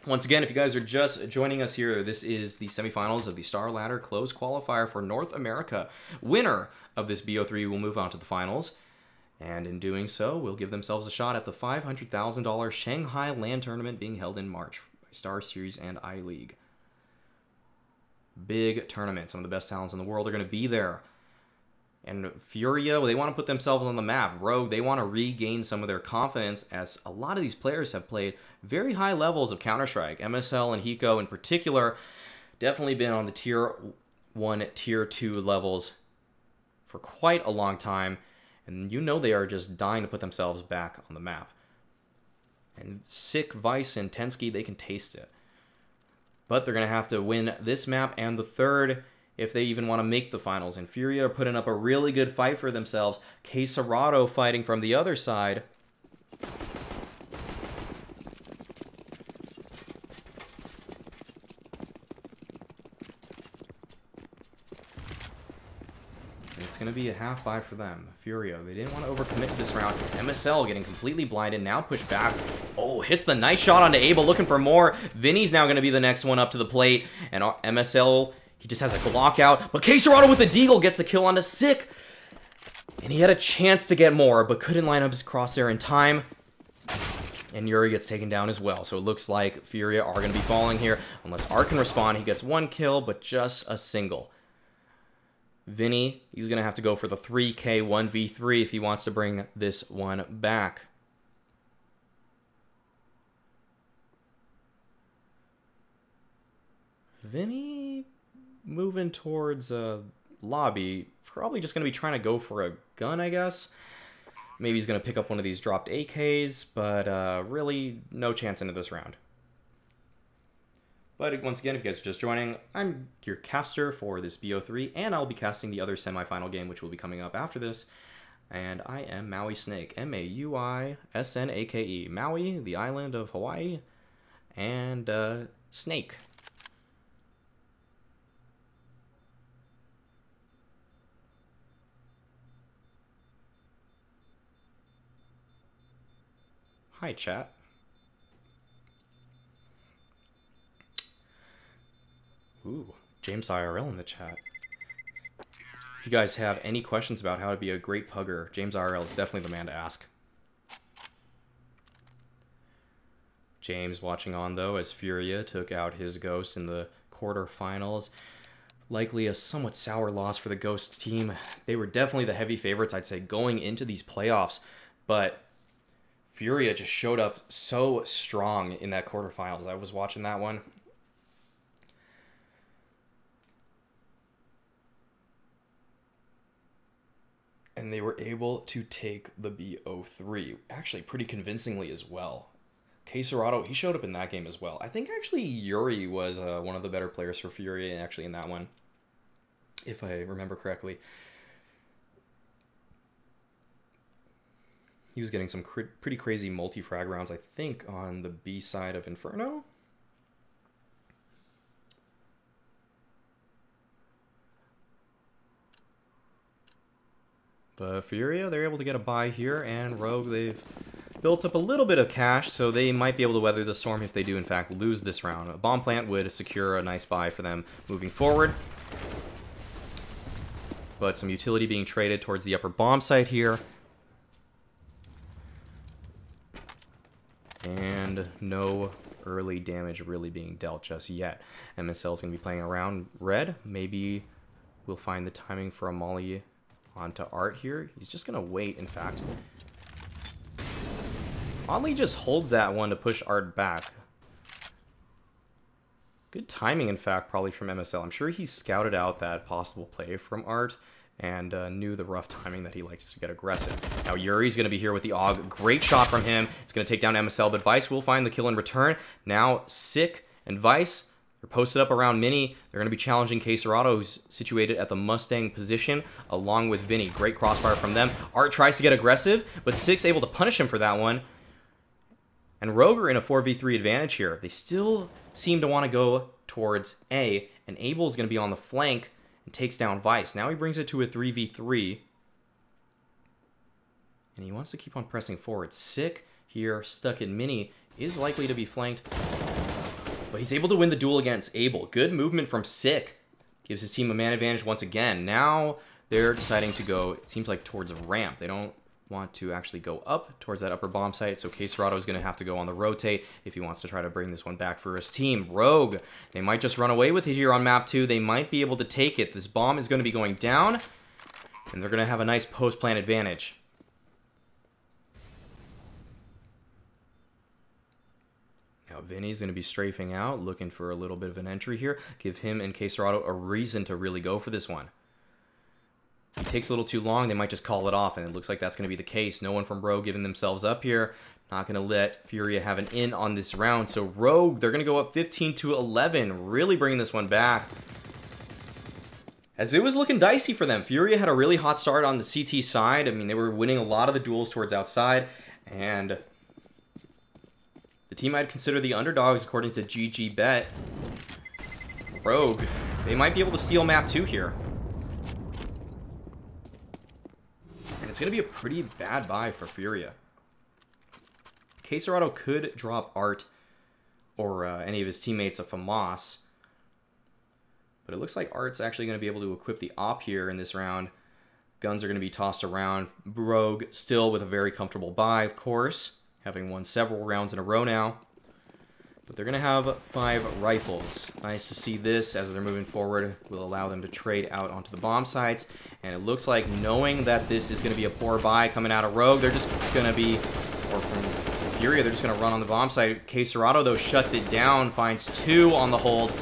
Once again, if you guys are just joining us here, this is the semifinals of the Star Ladder Close Qualifier for North America. Winner of this BO3 will move on to the finals. And in doing so, will give themselves a shot at the $500,000 Shanghai LAN tournament being held in March by StarSeries and iLeague. Big tournament. Some of the best talents in the world are going to be there. And FURIA, they want to put themselves on the map. Rogue, they want to regain some of their confidence, as a lot of these players have played very high levels of Counter-Strike. MSL and Hiko in particular definitely been on the Tier 1, Tier 2 levels for quite a long time. And you know they are just dying to put themselves back on the map. And Sick, Vice, and Tensky, they can taste it. But they're going to have to win this map and the third if they even want to make the finals. And FURIA are putting up a really good fight for themselves. Quesarado fighting from the other side. It's going to be a half buy for them. FURIA, they didn't want to overcommit this round. MSL getting completely blinded, now pushed back. Oh, hits the nice shot onto Abel, looking for more. Vinny's now going to be the next one up to the plate. And MSL, he just has a Glock out. But Quesarado with the deagle gets a kill onto Sick. And he had a chance to get more, but couldn't line up his crosshair in time. And Yuri gets taken down as well. So it looks like FURIA are going to be falling here. Unless Art can respond, he gets one kill, but just a single. Vinny, he's going to have to go for the 3K 1v3 if he wants to bring this one back. Vinny moving towards lobby. Probably just going to be trying to go for a gun, I guess. Maybe he's going to pick up one of these dropped AKs, but really no chance into this round. But once again, if you guys are just joining, I'm your caster for this BO3, and I'll be casting the other semifinal game, which will be coming up after this. And I am Maui Snake, M-A-U-I-S-N-A-K-E. Maui, the island of Hawaii, and Snake. Hi, chat. Ooh, James IRL in the chat. If you guys have any questions about how to be a great pugger, James IRL is definitely the man to ask. James watching on, though, as FURIA took out his Ghost in the quarterfinals. Likely a somewhat sour loss for the Ghost team. They were definitely the heavy favorites, I'd say, going into these playoffs. But FURIA just showed up so strong in that quarterfinals. I was watching that one. And they were able to take the BO3, actually pretty convincingly as well. Quesarado, he showed up in that game as well. I think actually Yuri was one of the better players for FURIA actually in that one, if I remember correctly. He was getting some pretty crazy multi-frag rounds, I think, on the B side of Inferno. But FURIA, they're able to get a buy here, and Rogue, they've built up a little bit of cash, so they might be able to weather the storm if they do, in fact, lose this round. A bomb plant would secure a nice buy for them moving forward. But some utility being traded towards the upper bomb site here. And no early damage really being dealt just yet. MSL is going to be playing around red. Maybe we'll find the timing for a molly onto Art here. He's just going to wait, in fact. Oddly just holds that one to push Art back. Good timing, in fact, probably from MSL. I'm sure he scouted out that possible play from Art and knew the rough timing that he likes to get aggressive. Now Yuri's going to be here with the AUG. Great shot from him. It's going to take down MSL, but Vice will find the kill in return. Now Sick and Vice, they're posted up around Mini. They're going to be challenging Quesarado, who's situated at the Mustang position, along with Vinny. Great crossfire from them. Art tries to get aggressive, but Sick's able to punish him for that one. And Rogue are in a 4v3 advantage here. They still seem to want to go towards A, and Abel's going to be on the flank and takes down Vice. Now he brings it to a 3v3. And he wants to keep on pressing forward. Sick here, stuck in Mini, is likely to be flanked. But he's able to win the duel against Abel. Good movement from Sick. Gives his team a man advantage once again. Now they're deciding to go, it seems like, towards a ramp. They don't want to actually go up towards that upper bomb site, so Caserado is going to have to go on the rotate if he wants to try to bring this one back for his team. Rogue, they might just run away with it here on map 2. They might be able to take it. This bomb is going to be going down, and they're going to have a nice post-plant advantage. Now Vinny's going to be strafing out, looking for a little bit of an entry here. Give him and Caserado a reason to really go for this one. If he takes a little too long, they might just call it off, and it looks like that's going to be the case. No one from Rogue giving themselves up here. Not going to let FURIA have an in on this round. So Rogue, they're going to go up 15-11, really bringing this one back. As it was looking dicey for them. FURIA had a really hot start on the CT side. I mean, they were winning a lot of the duels towards outside, and the team I'd consider the underdogs according to GG.Bet. Rogue, they might be able to steal map 2 here. And it's going to be a pretty bad buy for FURIA. Caserado could drop Art or any of his teammates a FAMAS. But it looks like Art's actually going to be able to equip the op here in this round. Guns are going to be tossed around. Rogue still with a very comfortable buy, of course, having won several rounds in a row now. But they're going to have 5 rifles. Nice to see this as they're moving forward. Will allow them to trade out onto the bomb sites. And it looks like, knowing that this is going to be a poor buy coming out of Rogue, they're just going to be, or from FURIA, they're just going to run on the bomb site. Caserado, though, shuts it down, finds 2 on the hold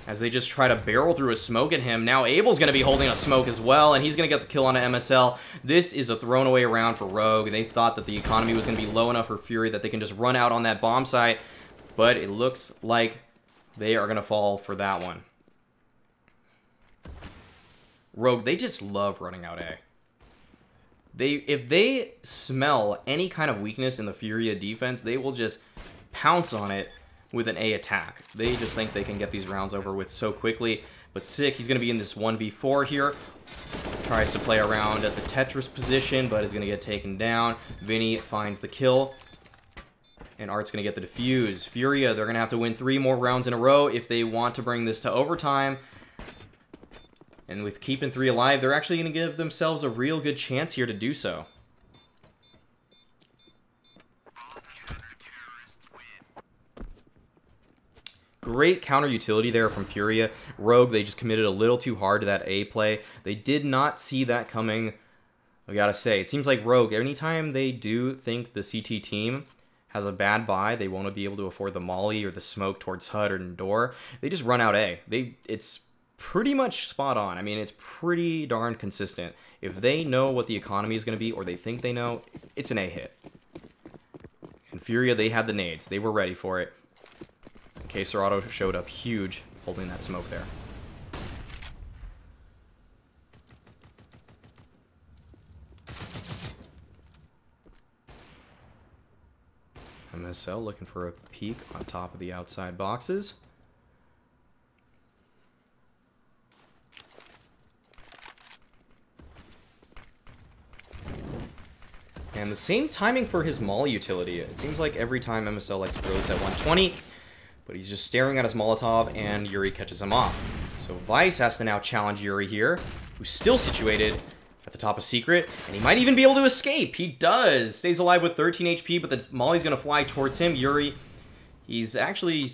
as they just try to barrel through a smoke at him. Now Abel's going to be holding a smoke as well, and he's going to get the kill on an MSL. This is a thrown away round for Rogue. They thought that the economy was going to be low enough for FURIA that they can just run out on that bomb site, but it looks like they are going to fall for that one. Rogue, they just love running out A. If they smell any kind of weakness in the FURIA defense, they will just pounce on it with an A attack. They just think they can get these rounds over with so quickly. But Sick, he's going to be in this 1v4 here. Tries to play around at the Tetris position, but is going to get taken down. Vinny finds the kill, and Art's going to get the defuse. FURIA, they're going to have to win 3 more rounds in a row if they want to bring this to overtime. And with keeping 3 alive, they're actually going to give themselves a real good chance here to do so. Great counter utility there from FURIA. Rogue, they just committed a little too hard to that A play. They did not see that coming. I gotta say, it seems like Rogue, anytime they do think the CT team has a bad buy, they won't be able to afford the molly or the smoke towards HUD or door, they just run out A. It's pretty much spot on. I mean, it's pretty darn consistent. If they know what the economy is going to be, or they think they know, it's an A hit. And FURIA, they had the nades. They were ready for it. And Caserado showed up huge, holding that smoke there. MSL looking for a peek on top of the outside boxes. And the same timing for his Molly utility. It seems like every time MSL likes to throw this at 120, but he's just staring at his Molotov, and Yuri catches him off. So Vice has to now challenge Yuri here, who's still situated at the top of Secret, and he might even be able to escape. He does. Stays alive with 13 HP, but the Molly's going to fly towards him. Yuri, he's actually,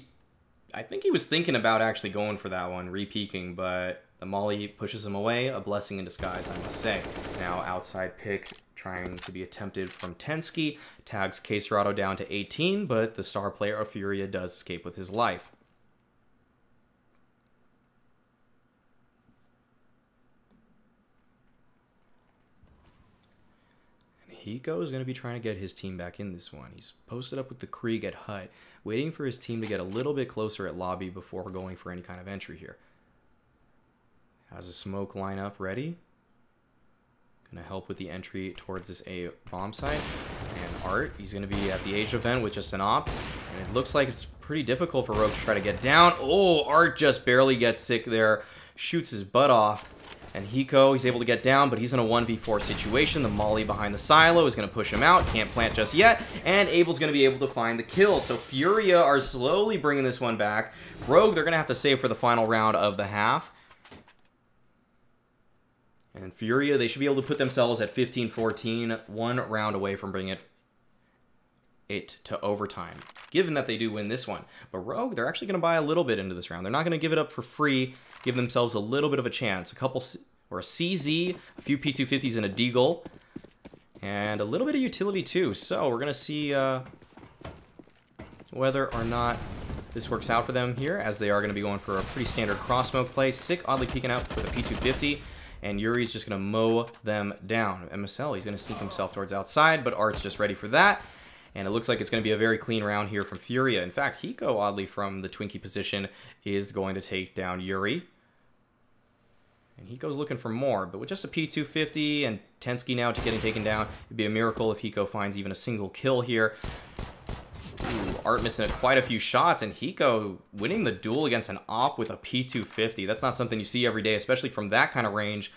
I think he was thinking about actually going for that one, re-peeking, but the Molly pushes him away. A blessing in disguise, I must say. Now outside pick trying to be attempted from Tensky, tags Caserado down to 18, but the star player of FURIA does escape with his life. And Hiko is going to be trying to get his team back in this one. He's posted up with the Krieg at HUD, waiting for his team to get a little bit closer at lobby before going for any kind of entry here. Has a smoke lineup ready. Gonna help with the entry towards this A bomb site. And Art, he's gonna be at the Age event with just an op. And it looks like it's pretty difficult for Rogue to try to get down. Oh, Art just barely gets sick there. Shoots his butt off. And Hiko, he's able to get down, but he's in a 1v4 situation. The Molly behind the silo is gonna push him out. Can't plant just yet. And Abel's gonna be able to find the kill. So FURIA are slowly bringing this one back. Rogue, they're gonna have to save for the final round of the half. And FURIA, they should be able to put themselves at 15-14, one round away from bringing it to overtime, given that they do win this one. But Rogue, they're actually going to buy a little bit into this round. They're not going to give it up for free, give themselves a little bit of a chance. A CZ, a few P250s and a Deagle, and a little bit of utility too. So we're going to see whether or not this works out for them here, as they are going to be going for a pretty standard cross smoke play. Sick oddly peeking out with a P250. And Yuri's just going to mow them down. MSL, he's going to sneak himself towards outside, but Art's just ready for that. And it looks like it's going to be a very clean round here from FURIA. In fact, Hiko, oddly, from the Twinkie position, is going to take down Yuri. And Hiko's looking for more, but with just a P250 and Tensky now getting taken down, it'd be a miracle if Hiko finds even a single kill here. Ooh, Art missing quite a few shots, and Hiko winning the duel against an op with a P250. That's not something you see every day, especially from that kind of range.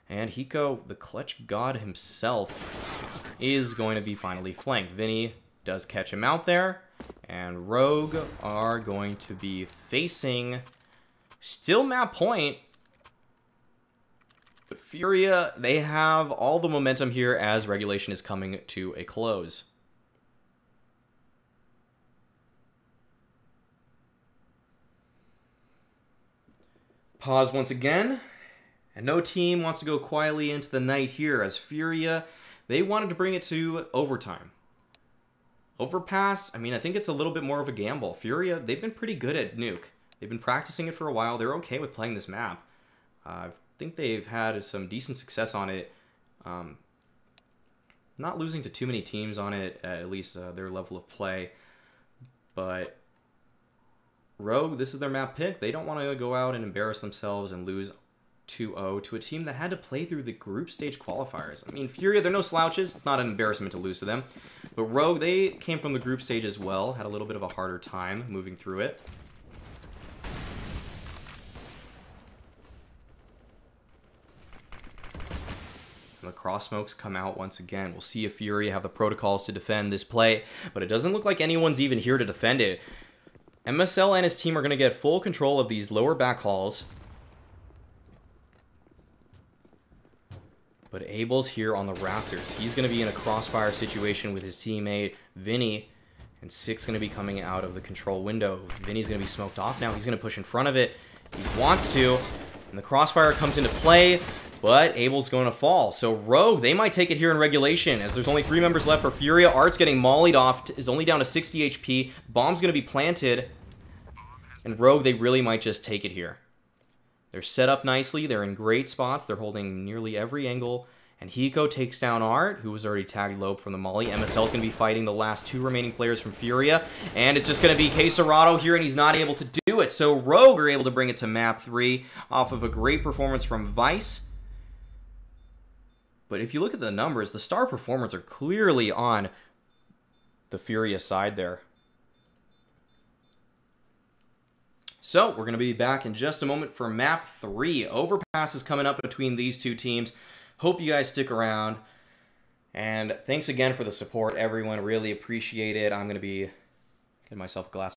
And Hiko, the clutch god himself, is going to be finally flanked. Vinny does catch him out there, and Rogue are going to be facing still map point. But FURIA, they have all the momentum here as regulation is coming to a close. Pause once again, and no team wants to go quietly into the night here, as FURIA, they wanted to bring it to overtime. Overpass, I mean, I think it's a little bit more of a gamble. FURIA, they've been pretty good at Nuke. They've been practicing it for a while. They're okay with playing this map. I think they've had some decent success on it. Not losing to too many teams on it, at least their level of play. But Rogue, this is their map pick. They don't want to go out and embarrass themselves and lose 2-0 to a team that had to play through the group stage qualifiers. I mean, FURIA, they're no slouches. It's not an embarrassment to lose to them. But Rogue, they came from the group stage as well, had a little bit of a harder time moving through it. And the cross smokes come out once again. We'll see if FURIA have the protocols to defend this play, but it doesn't look like anyone's even here to defend it. MSL and his team are going to get full control of these lower back halls. But Abel's here on the rafters. He's going to be in a crossfire situation with his teammate, Vinny. And Sick's going to be coming out of the control window. Vinny's going to be smoked off now. He's going to push in front of it. He wants to. And the crossfire comes into play. But Abel's going to fall. So Rogue, they might take it here in regulation, as there's only 3 members left for FURIA. Art's getting mollied off, is only down to 60 HP. Bomb's going to be planted. And Rogue, they really might just take it here. They're set up nicely. They're in great spots. They're holding nearly every angle. And Hiko takes down Art, who was already tagged low from the molly. MSL's going to be fighting the last 2 remaining players from FURIA. And it's just going to be Quesarado here, and he's not able to do it. So Rogue are able to bring it to map 3 off of a great performance from Vice. But if you look at the numbers, the star performers are clearly on the FURIA side there. So we're going to be back in just a moment for map 3. Overpass is coming up between these 2 teams. Hope you guys stick around. And thanks again for the support, everyone. Really appreciate it. I'm going to be getting myself a glass